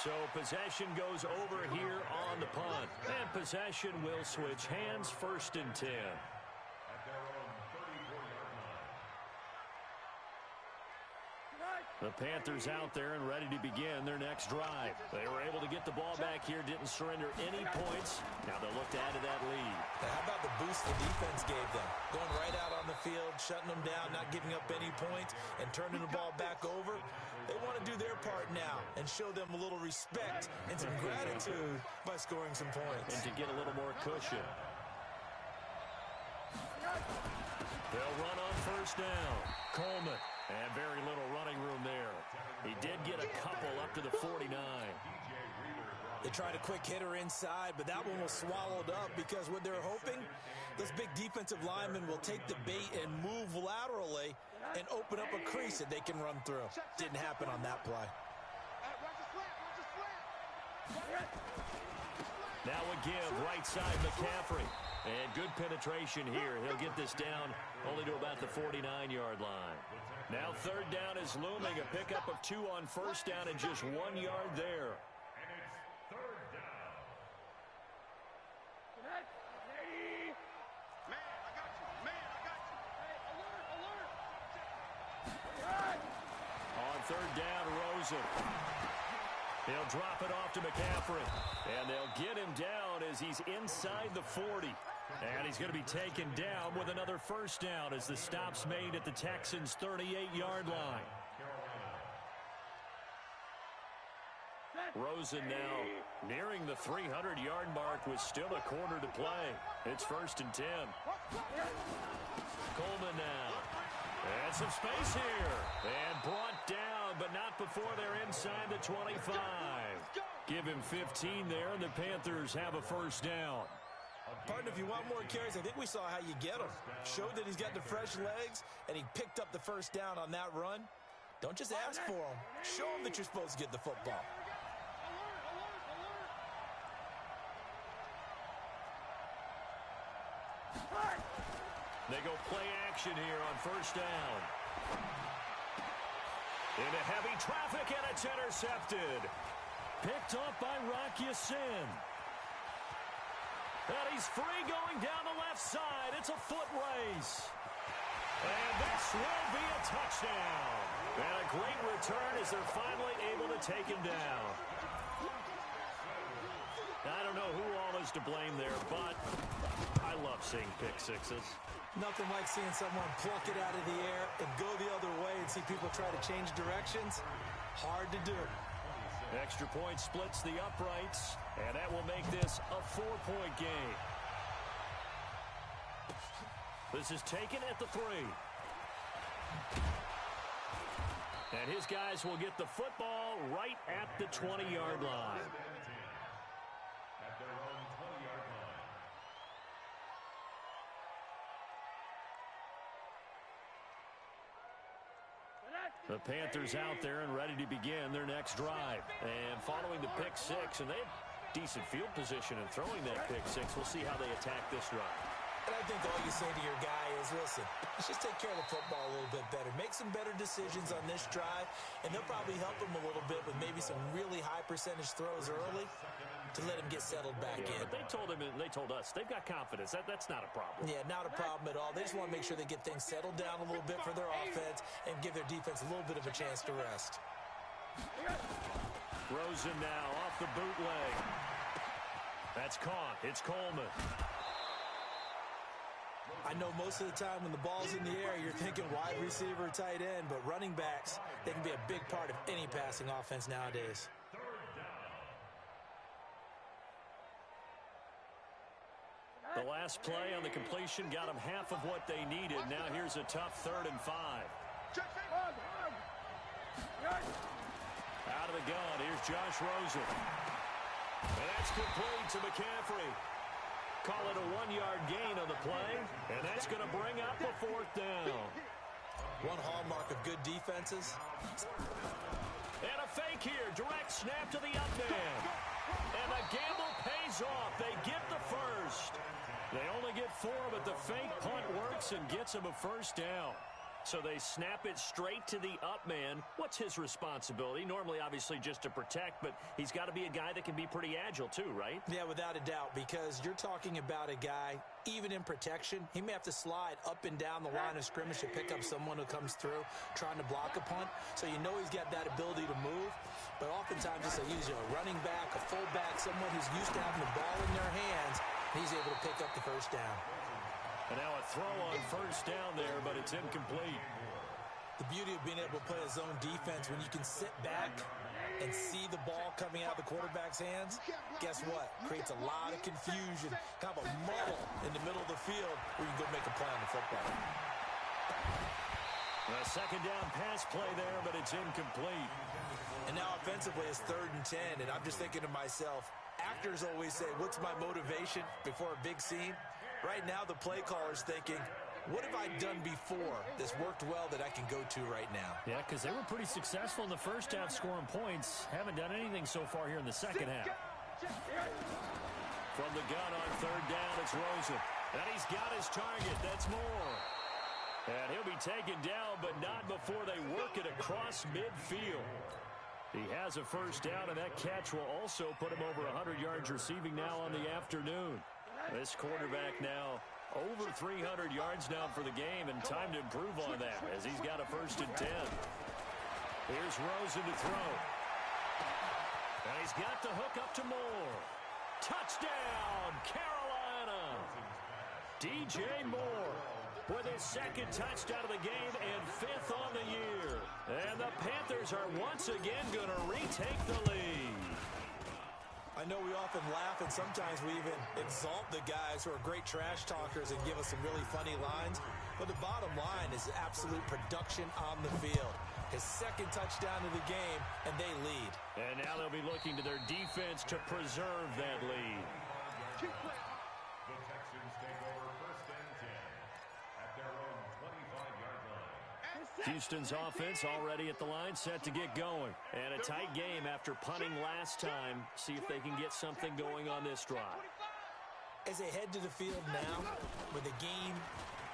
So possession goes over here on the punt. And possession will switch hands, 1st and 10. At their own 34-yard line. The Panthers out there and ready to begin their next drive. They were able to get the ball back here, didn't surrender any points. Now they'll look to add to that lead. Now, how about the boost the defense gave them? Going right out on the field, shutting them down, not giving up any points, and turning the ball back over. They want to do their part now and show them a little respect and some gratitude by scoring some points. And to get a little more cushion. They'll run on 1st down. Coleman. And very little running room there. He did get a couple up to the 49. They tried a quick hitter inside, but that one was swallowed up because what they're hoping, those big defensive linemen will take the bait and move laterally and open up a crease that they can run through. Didn't happen on that play. Now a give, right side McCaffrey. And good penetration here. He'll get this down only to about the 49-yard line. Now third down is looming. A pickup of 2 on first down and just 1 yard there. And it's third down. Man, I got you. Man, I got you. Hey, alert, alert. On third down, Rosen. He'll drop it off to McCaffrey. And they'll get him down as he's inside the 40. And he's going to be taken down with another first down as the stop's made at the Texans' 38-yard line. Rosen now nearing the 300-yard mark with still a quarter to play. It's 1st and 10. Coleman now. And some space here. And brought down, but not before they're inside the 25. Give him 15 there, and the Panthers have a first down. Partner, if you want more carries, I think we saw how you get him. Showed that he's got the fresh legs, and he picked up the first down on that run. Don't just ask for him. Show him that you're supposed to get the football. They go play action here on first down. Into heavy traffic, and it's intercepted. Picked up by Rock Ya-Sin. And he's free going down the left side. It's a foot race. And this will be a touchdown. And a great return as they're finally able to take him down. I don't know who all is to blame there, but I love seeing pick sixes. Nothing like seeing someone pluck it out of the air and go the other way and see people try to change directions. Hard to do. Extra point splits the uprights, and that will make this a 4-point game. This is taken at the 3. And his guys will get the football right at the 20-yard line. At their own 20-yard line. The Panthers out there and ready to begin their next drive. And following the pick six, and they have decent field position in throwing that pick six. We'll see how they attack this drive. And I think all you say to your guy is, listen, let's just take care of the football a little bit better. Make some better decisions on this drive, and they'll probably help him a little bit with maybe some really high percentage throws early to let him get settled back in. But they told him, and they told us, they've got confidence. That's not a problem. Yeah, not a problem at all. They just want to make sure they get things settled down a little bit for their offense and give their defense a little bit of a chance to rest. Rosen now off the bootleg. That's caught. It's Coleman. I know most of the time when the ball's in the air, you're thinking wide receiver, tight end, but running backs, they can be a big part of any passing offense nowadays. The last play on the completion got them half of what they needed. Now here's a tough 3rd and 5. Out of the gun, here's Josh Rosen. And that's complete to McCaffrey. Call it a 1-yard gain on the play, and that's going to bring up a 4th down. One hallmark of good defenses. And a fake here. Direct snap to the up man. And the gamble pays off. They get the first. They only get 4, but the fake punt works and gets them a first down. So they snap it straight to the up man. What's his responsibility? Normally, obviously, just to protect, but he's got to be a guy that can be pretty agile too, right? Yeah, without a doubt, because you're talking about a guy, even in protection, he may have to slide up and down the line of scrimmage to pick up someone who comes through trying to block a punt. So you know he's got that ability to move. But oftentimes, it's a running back, a fullback, someone who's used to having the ball in their hands. He's able to pick up the first down. And now a throw on first down there, but it's incomplete. The beauty of being able to play a zone defense when you can sit back and see the ball coming out of the quarterback's hands, guess what? Creates a lot of confusion, kind of a muddle in the middle of the field where you can go make a play on the football. A 2nd down pass play there, but it's incomplete. And now offensively it's 3rd and 10, and I'm just thinking to myself, actors always say, what's my motivation before a big scene? Right now, the play caller's thinking, what have I done before that's worked well that I can go to right now? Yeah, because they were pretty successful in the first half scoring points. Haven't done anything so far here in the second half. From the gun on 3rd down, it's Rosen. And he's got his target. That's Moore. And he'll be taken down, but not before they work it across midfield. He has a first down, and that catch will also put him over 100 yards receiving now on the afternoon. This quarterback now over 300 yards now for the game, and time to improve on that as he's got a 1st and 10. Here's Rosen to throw. And he's got the hook up to Moore. Touchdown, Carolina! DJ Moore with his 2nd touchdown of the game and 5th on the year. And the Panthers are once again going to retake the lead. I know we often laugh and sometimes we even exalt the guys who are great trash talkers and give us some really funny lines. But the bottom line is absolute production on the field. His 2nd touchdown of the game, and they lead. And now they'll be looking to their defense to preserve that lead. The Texans take over 1st and 10 at their own 25-yard line. Houston's offense already at the line, set to get going. And a tight game after punting last time. See if they can get something going on this drive. As they head to the field now, with the game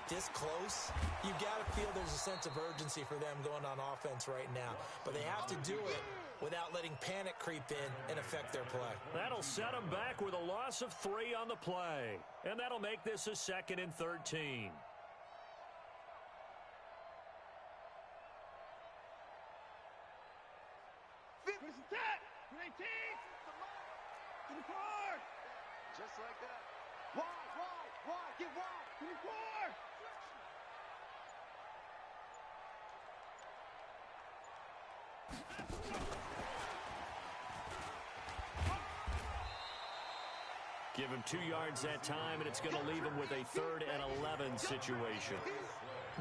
this close, you've got to feel there's a sense of urgency for them going on offense right now. But they have to do it without letting panic creep in and affect their play. That'll set them back with a loss of 3 on the play. And that'll make this a 2nd and 13. Just like that. Wide, get wide. 24. Give him 2 yards that time, and it's going to leave him with a 3rd and 11 situation.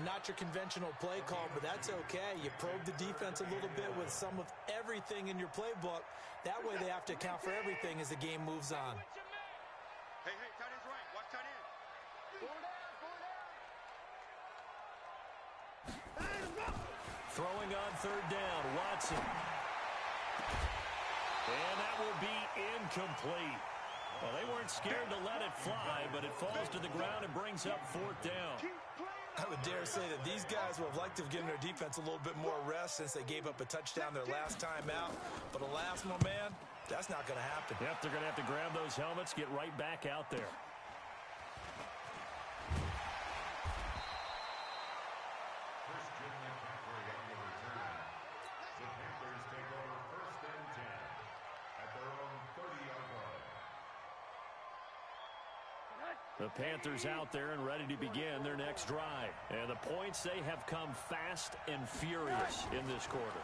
Not your conventional play call, but that's okay. You probe the defense a little bit with some of everything in your playbook. That way they have to account for everything as the game moves on. Hey, tight end's right. Watch tight end. Throwing on 3rd down, Watson. And that will be incomplete. Well, they weren't scared to let it fly, but it falls to the ground and brings up 4th down. I would dare say that these guys would have liked to have given their defense a little bit more rest since they gave up a touchdown their last time out. But alas, my man, that's not going to happen. Yep, they're going to have to grab those helmets, get right back out there. Christian McCaffrey on the return. The Panthers take over 1st and 10 at their own 30-yard line. The Panthers out there and ready to begin their next drive. And the points, they have come fast and furious in this quarter.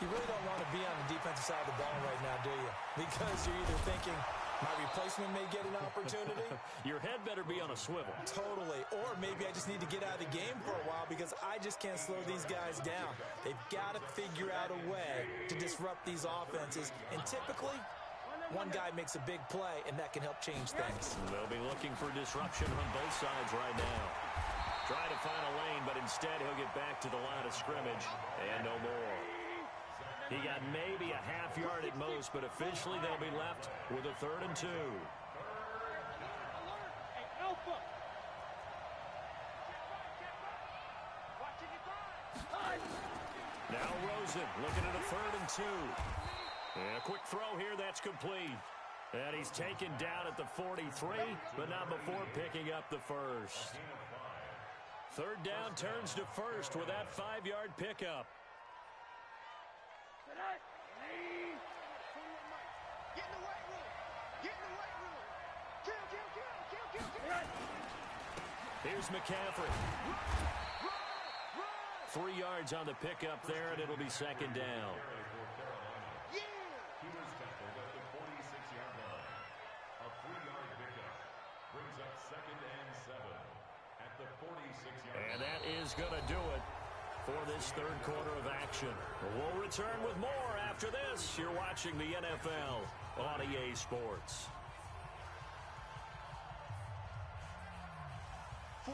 You really don't want to be on the defensive side of the ball right now, do you? Because you're either thinking, my replacement may get an opportunity. Your head better be on a swivel. Totally. Or maybe I just need to get out of the game for a while because I just can't slow these guys down. They've got to figure out a way to disrupt these offenses. And typically, one guy makes a big play, and that can help change things. They'll be looking for disruption on both sides right now. Try to find a lane, but instead he'll get back to the line of scrimmage, and no more. He got maybe a half yard at most, but officially they'll be left with a 3rd and 2. Now Rosen looking at a 3rd and 2. And a quick throw here, that's complete. And he's taken down at the 43, but not before picking up the 1st. 3rd down turns to 1st with that 5-yard pickup. Get in the weight room. Get in the weight room. Kill. Here's McCaffrey. 3 yards on the pickup there, and it'll be 2nd down. He was tackled at the 46-yard line. A 3-yard pickup brings up 2nd and 7 at the 46-yard line. And that is going to do it for this 3rd quarter of action. We'll return with more after this. You're watching the NFL on EA Sports.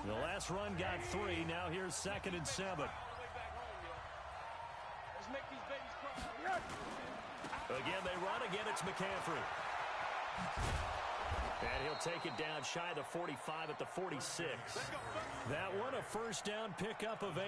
The last run got 3. Now here's 2nd and 7. Let's make these babies cry. Again, they run. Again, it's McCaffrey. And he'll take it down shy of the 45 at the 46. That one a first down pickup of 8.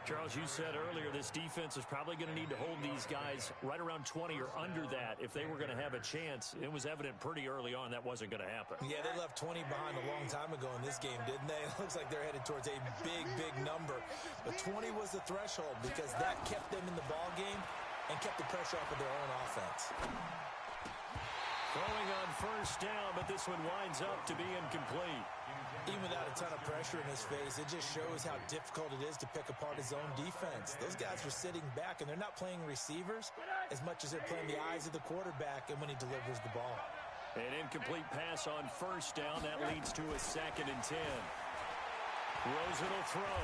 Charles, you said earlier this defense is probably going to need to hold these guys right around 20 or under that if they were going to have a chance. It was evident pretty early on that wasn't going to happen. Yeah, they left 20 behind a long time ago in this game, didn't they? It looks like they're headed towards a big, big number. But 20 was the threshold because that kept them in the ball game and kept the pressure off of their own offense. Throwing on first down, but this one winds up to be incomplete. Even without a ton of pressure in his face, it just shows how difficult it is to pick apart his own defense. Those guys were sitting back, and they're not playing receivers as much as they're playing the eyes of the quarterback and when he delivers the ball. An incomplete pass on first down. That leads to a 2nd and 10. Rosen will throw.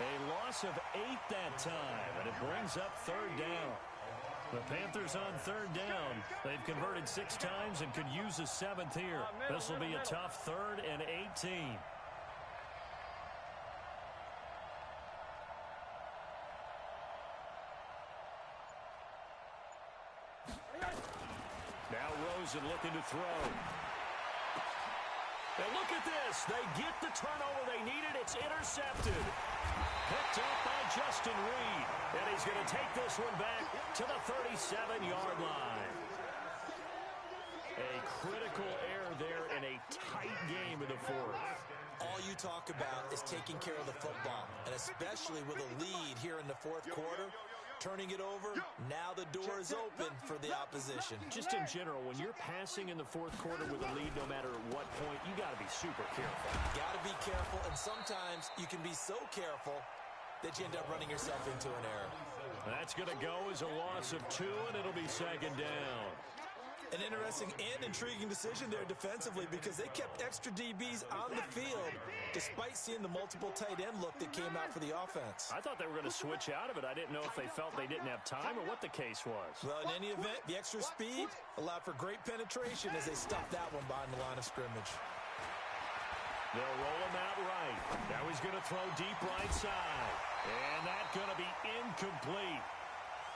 A loss of 8 that time, and it brings up 3rd down. The Panthers on 3rd down. They've converted 6 times and could use a 7th here. This will be a tough 3rd and 18. Now Rosen looking to throw. And look at this. They get the turnover they needed. It's intercepted. Picked up by Justin Reed. And he's going to take this one back to the 37-yard line. A critical error there in a tight game in the 4th. All you talk about is taking care of the football, and especially with a lead here in the 4th quarter, turning it over, now the door is open for the opposition. Just in general, when you're passing in the 4th quarter with a lead, no matter at what point, you got to be super careful. Got to be careful, and sometimes you can be so careful that you end up running yourself into an error. That's going to go as a loss of 2, and it'll be 2nd down. An interesting and intriguing decision there defensively because they kept extra DBs on the field despite seeing the multiple tight end look that came out for the offense. I thought they were going to switch out of it. I didn't know if they felt they didn't have time or what the case was. Well, in any event, the extra speed allowed for great penetration as they stuffed that one behind the line of scrimmage. They'll roll him out right. Now he's going to throw deep right side. And that's going to be incomplete.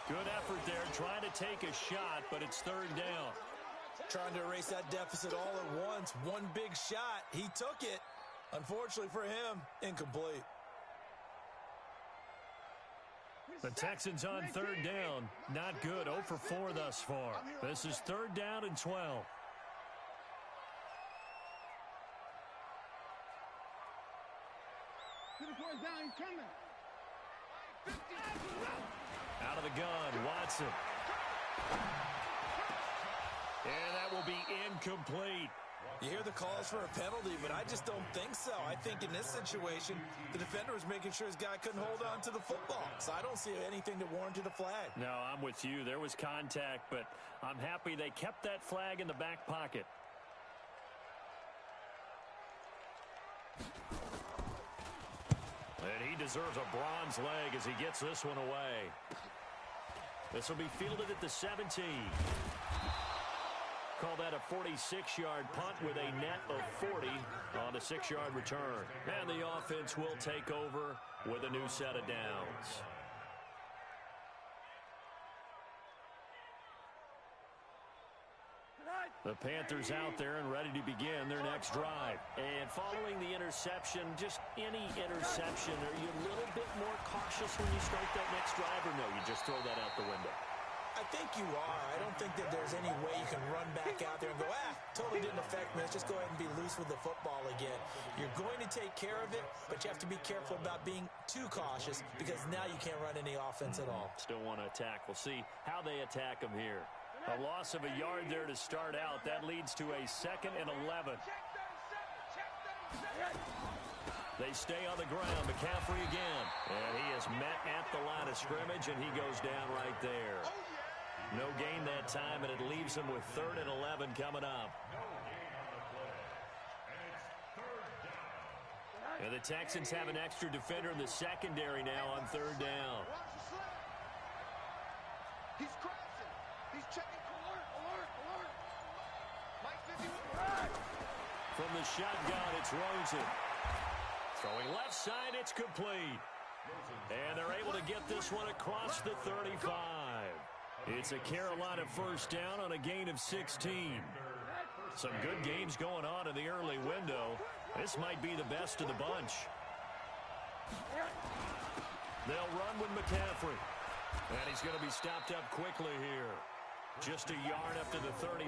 Good effort there, trying to take a shot, but it's 3rd down. Trying to erase that deficit all at once. One big shot. He took it. Unfortunately for him, incomplete. The Texans on 3rd down. Not good. 0 for 4 thus far. This is 3rd down and 12. Down, he's coming. Out of the gun, Watson. And that will be incomplete. You hear the calls for a penalty, but I just don't think so. I think in this situation, the defender was making sure his guy couldn't hold on to the football. So I don't see anything that warranted a flag. No, I'm with you. There was contact, but I'm happy they kept that flag in the back pocket. And he deserves a bronze leg as he gets this one away. This will be fielded at the 17. Call that a 46-yard punt with a net of 40 on a 6-yard return. And the offense will take over with a new set of downs. The Panthers out there and ready to begin their next drive. And following the interception, just any interception, are you a little bit more cautious when you start that next drive, or no, you just throw that out the window? I think you are. I don't think that there's any way you can run back out there and go, totally didn't affect me. Let's just go ahead and be loose with the football again. You're going to take care of it, but you have to be careful about being too cautious because now you can't run any offense at all. Still want to attack. We'll see how they attack them here. A loss of a yard there to start out. That leads to a 2nd and 11. They stay on the ground. McCaffrey again. And he is met at the line of scrimmage, and he goes down right there. No gain that time, and it leaves him with 3rd and 11 coming up. And the Texans have an extra defender in the secondary now on 3rd down. He's crossing. He's checking. Alert. Mike 51. From the shotgun, it's Rosen. Throwing left side, it's complete. And they're able to get this one across the 35. It's a Carolina first down on a gain of 16. Some good games going on in the early window. This might be the best of the bunch. They'll run with McCaffrey. And he's going to be stopped up quickly here. Just a yard up to the 39.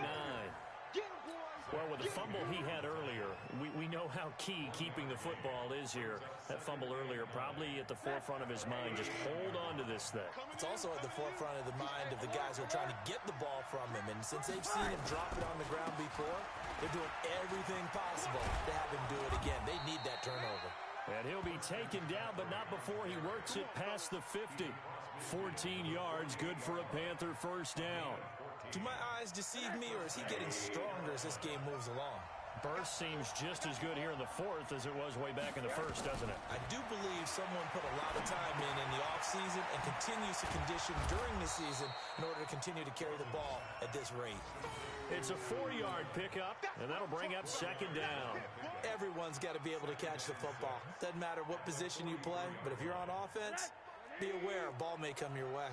Well, with the fumble he had earlier, we know how key keeping the football is here. That fumble earlier probably at the forefront of his mind. Just hold on to this thing. It's also at the forefront of the mind of the guys who are trying to get the ball from him. And since they've seen him drop it on the ground before, they're doing everything possible to have him do it again. They need that turnover. And he'll be taken down, but not before he works it past the 50. 14 yards, good for a Panther first down. Do my eyes deceive me, or is he getting stronger as this game moves along? Burst seems just as good here in the fourth as it was way back in the first, doesn't it? I do believe someone put a lot of time in the offseason and continues to condition during the season in order to continue to carry the ball at this rate. It's a 4-yard pickup, and that'll bring up second down. Everyone's got to be able to catch the football. Doesn't matter what position you play, but if you're on offense, be aware a ball may come your way.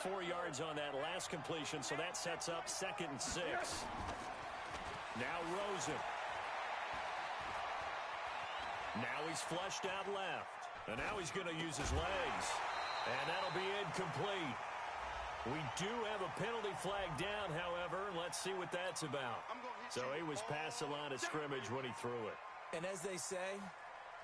4 yards on that last completion, so that sets up 2nd and 6. Now Rosen. Now he's flushed out left. And now he's going to use his legs. And that'll be incomplete. We do have a penalty flag down, however. Let's see what that's about. So he was past the line of scrimmage when he threw it. And as they say,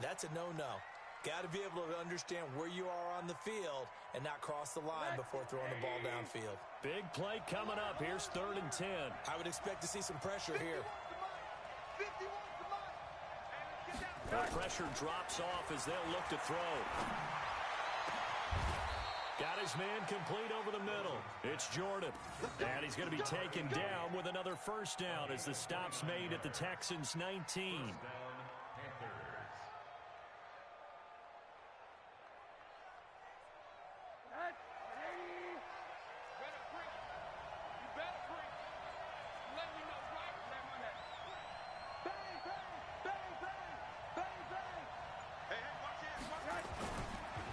that's a no-no. Got to be able to understand where you are on the field and not cross the line before throwing the ball downfield. Big play coming up. Here's 3rd and 10. I would expect to see some pressure here. The pressure drops off as they'll look to throw. Got his man complete over the middle. It's Jordan. And he's going to be taken down with another first down as the stop's made at the Texans' 19.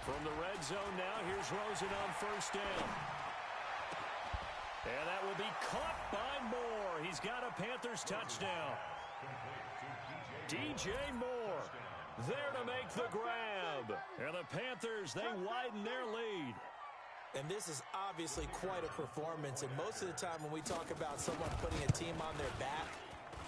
From the red zone now, here's Rosen on first down. And that will be caught by Moore. He's got a Panthers touchdown. DJ Moore there to make the grab. And the Panthers, they widen their lead. And this is obviously quite a performance. And most of the time when we talk about someone putting a team on their back,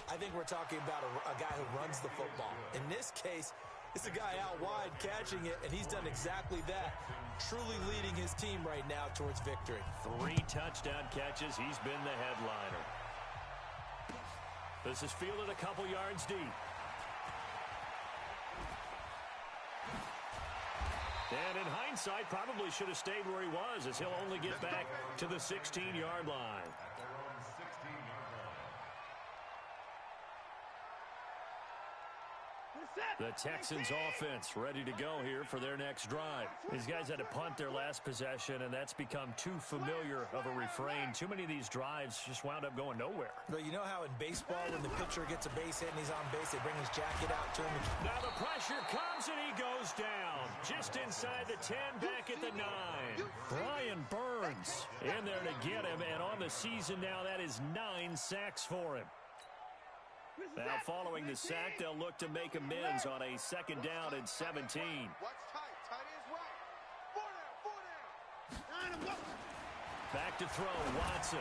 I think we're talking about a guy who runs the football. In this case, it's a guy out wide catching it, and he's done exactly that, truly leading his team right now towards victory. 3 touchdown catches. He's been the headliner. This is fielded a couple yards deep. And in hindsight, probably should have stayed where he was, as he'll only get back to the 16-yard line. The Texans offense ready to go here for their next drive. These guys had to punt their last possession, and that's become too familiar of a refrain. Too many of these drives just wound up going nowhere. Well, you know how in baseball, when the pitcher gets a base hit and he's on base, they bring his jacket out to him. Now the pressure comes, and he goes down. Just inside the 10, back at the 9. Brian Burns in there to get him, and on the season now, that is 9 sacks for him. Now, following the sack, they'll look to make amends on a 2nd down and 17. Watch tight. Tight is right. 4 down. Back to throw, Watson.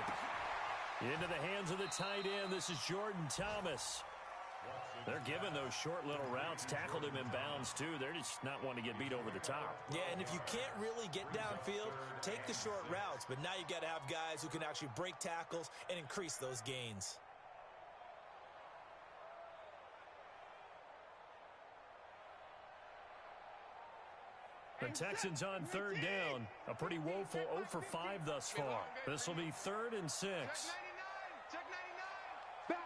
Into the hands of the tight end. This is Jordan Thomas. They're giving those short little routes. Tackled him in bounds, too. They're just not wanting to get beat over the top. Yeah, and if you can't really get downfield, take the short routes. But now you got to have guys who can actually break tackles and increase those gains. The Texans on 3rd down. A pretty woeful 0 for 5 thus far. This will be 3rd and 6. Check 99. Back.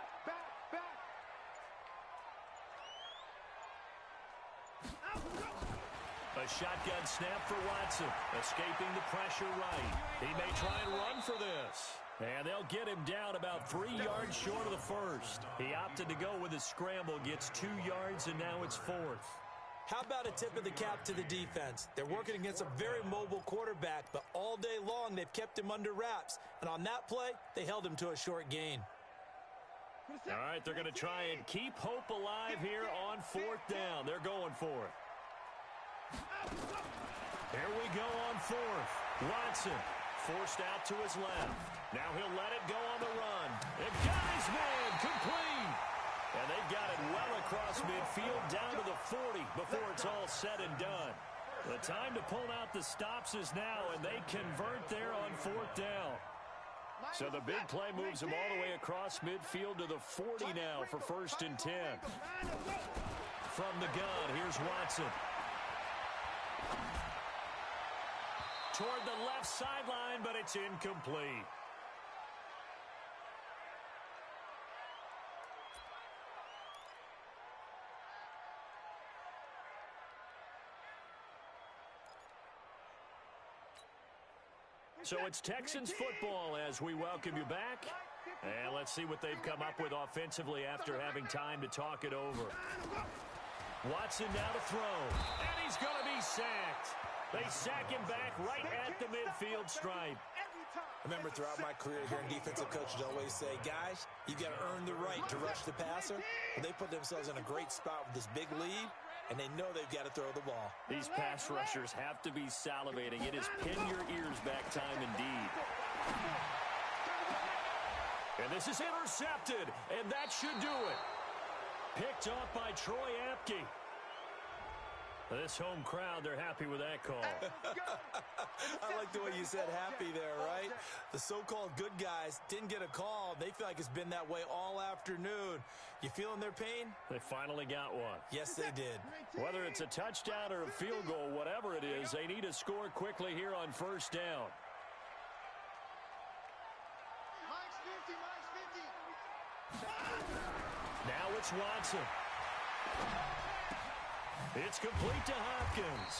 A shotgun snap for Watson. Escaping the pressure right. He may try and run for this. And they'll get him down about 3 yards short of the first. He opted to go with his scramble. Gets 2 yards, and now it's 4th. How about a tip of the cap to the defense? They're working against a very mobile quarterback, but all day long they've kept him under wraps. And on that play, they held him to a short gain. All right, they're going to try and keep hope alive here on 4th down. They're going for it. Here we go on 4th. Watson forced out to his left. Now he'll let it go on the run. And got his man complete. And they got it well across midfield down to the 40 before it's all said and done. The time to pull out the stops is now, and they convert there on 4th down. So the big play moves him all the way across midfield to the 40 now for 1st and 10. From the gun, here's Watson. Toward the left sideline, but it's incomplete. So it's Texans football as we welcome you back. And let's see what they've come up with offensively after having time to talk it over. Watson now to throw. And he's going to be sacked. They sack him back right at the midfield stripe. I remember throughout my career here in defensive coaches always say, guys, you got to earn the right to rush the passer. But they put themselves in a great spot with this big lead, and they know they've got to throw the ball. These pass rushers have to be salivating. It is pin your ears back time indeed. And this is intercepted, and that should do it. Picked off by Troy Apke. This home crowd, they're happy with that call. I like the way you said happy there, right? The so-called good guys didn't get a call. They feel like it's been that way all afternoon. You feeling their pain? They finally got one. Yes, they did. Whether it's a touchdown or a field goal, whatever it is, they need to score quickly here on 1st down. Now it's Watson. It's complete to Hopkins.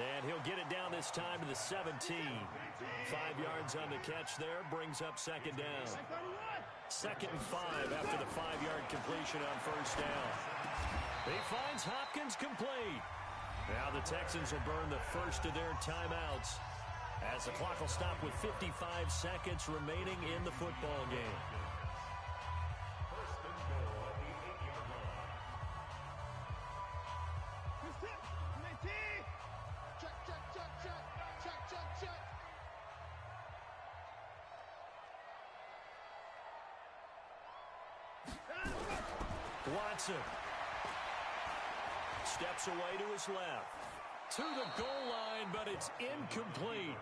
And he'll get it down this time to the 17. 5 yards on the catch there, brings up 2nd down. 2nd and 5 after the 5-yard completion on 1st down. He finds Hopkins complete. Now the Texans will burn the first of their timeouts as the clock will stop with 55 seconds remaining in the football game. Watson steps away to his left. To the goal line, but it's incomplete.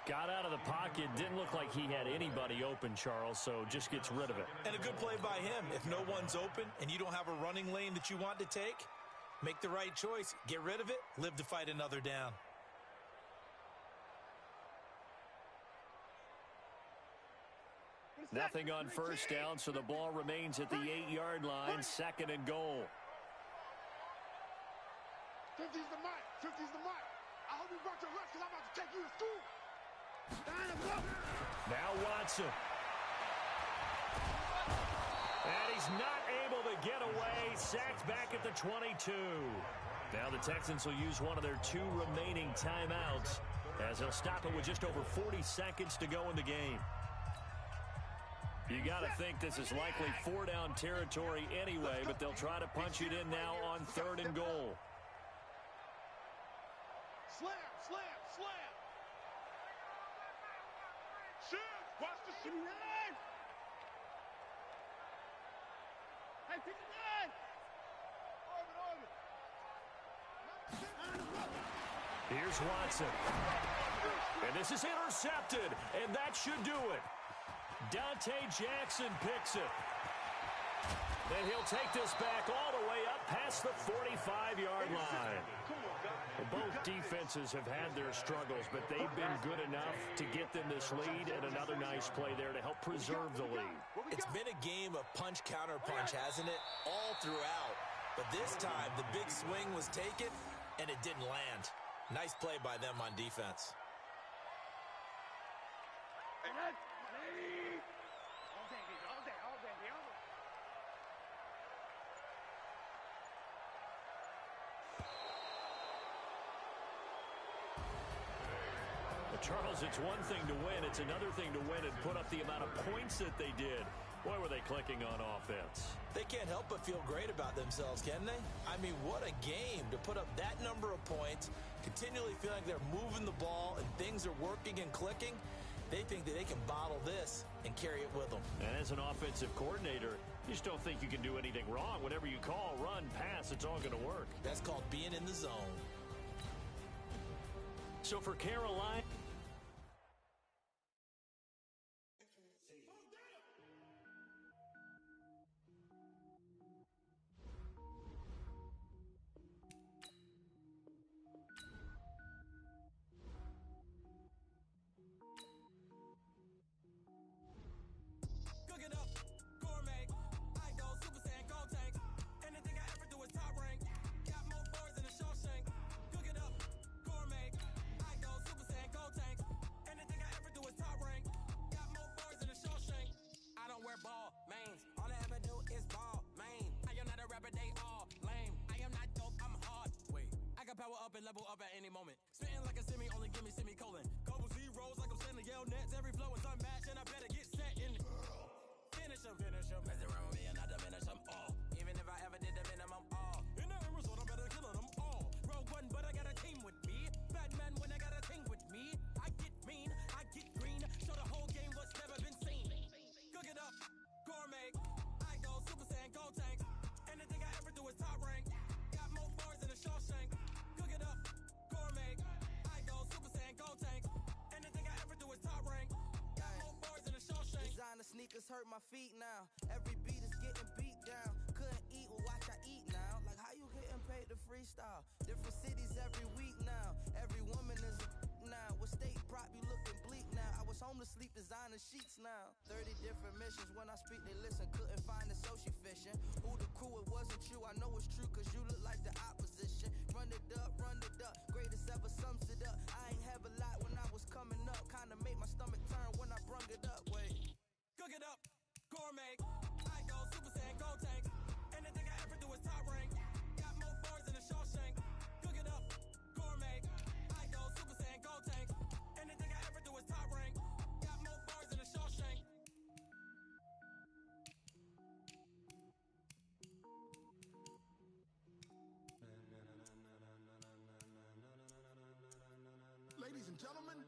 Got out of the pocket. Didn't look like he had anybody open, Charles, so just gets rid of it. And a good play by him. If no one's open and you don't have a running lane that you want to take, make the right choice. Get rid of it. Live to fight another down. Nothing on 1st down, so the ball remains at the 8-yard line. 2nd and goal. 50's the mic. 50's the mic. I hope you brought your lunch because I'm about to take you to school. Now Watson. And he's not able to get away. Sacked back at the 22. Now the Texans will use one of their 2 remaining timeouts as they'll stop it with just over 40 seconds to go in the game. You got to think this is likely 4-down territory anyway, but they'll try to punch it in now on 3rd and goal. Slam, slam, slam. Shoot, watch the shoot. Hey, 59. Here's Watson. And this is intercepted, and that should do it. Dante Jackson picks it. And he'll take this back all the way up past the 45-yard line. Both defenses have had their struggles, but they've been good enough to get them this lead, and another nice play there to help preserve the lead. It's been a game of punch-counter-punch, hasn't it? All throughout. But this time, the big swing was taken, and it didn't land. Nice play by them on defense. Charles, it's one thing to win. It's another thing to win and put up the amount of points that they did. Boy, were they clicking on offense. They can't help but feel great about themselves, can they? I mean, what a game to put up that number of points, continually feeling like they're moving the ball and things are working and clicking. They think that they can bottle this and carry it with them. And as an offensive coordinator, you just don't think you can do anything wrong. Whatever you call, run, pass, it's all going to work. That's called being in the zone. So for Carolina, power up and level up at any moment. Spitting like a semi, only give me semicolon. Couple zeros like I'm sending yell nets. Every flow is unmatched and I better get set in. Finish them. Mess around with me and I diminish them all. Even if I ever did the minimum all. In that result, I'm better killing them all. Rogue one, but I got a team with me. Batman when I got a team with me. I get mean, I get green. Show the whole game what's never been seen. Cook it up, gourmet. I go Super Saiyan, go tank. Anything I ever do is top rank. Got more bars than a Shawshank. Cook it up, gourmet. I go Super Saiyan, go tank. Anything I ever do is top rank. Got more bars than a Shawshank. Designer sneakers hurt my feet now. Every beat is getting beat down. Couldn't eat, well watch I eat now. Like how you getting paid to freestyle? Different cities every week now. Every woman is a now. With state prop, you looking bleak now. I was home to sleep, designer sheets now. 30 different missions. When I speak, they listen. Couldn't find it, so she fishing. Who the crew? It wasn't you. I know it's true, cause you look like the opposition. Run it up, greatest ever sums it up. I ain't have a lot when I was coming up. Kinda made my stomach turn when I brung it up. Wait. Cook it up, gourmet. I go Super Saiyan, go tank. Anything I ever do is top rank. Got more bars than a Shawshank. Cook it up, gourmet. I go Super Saiyan, go tank. Anything I ever do is top rank. Got more bars than a Shawshank. Ladies and gentlemen,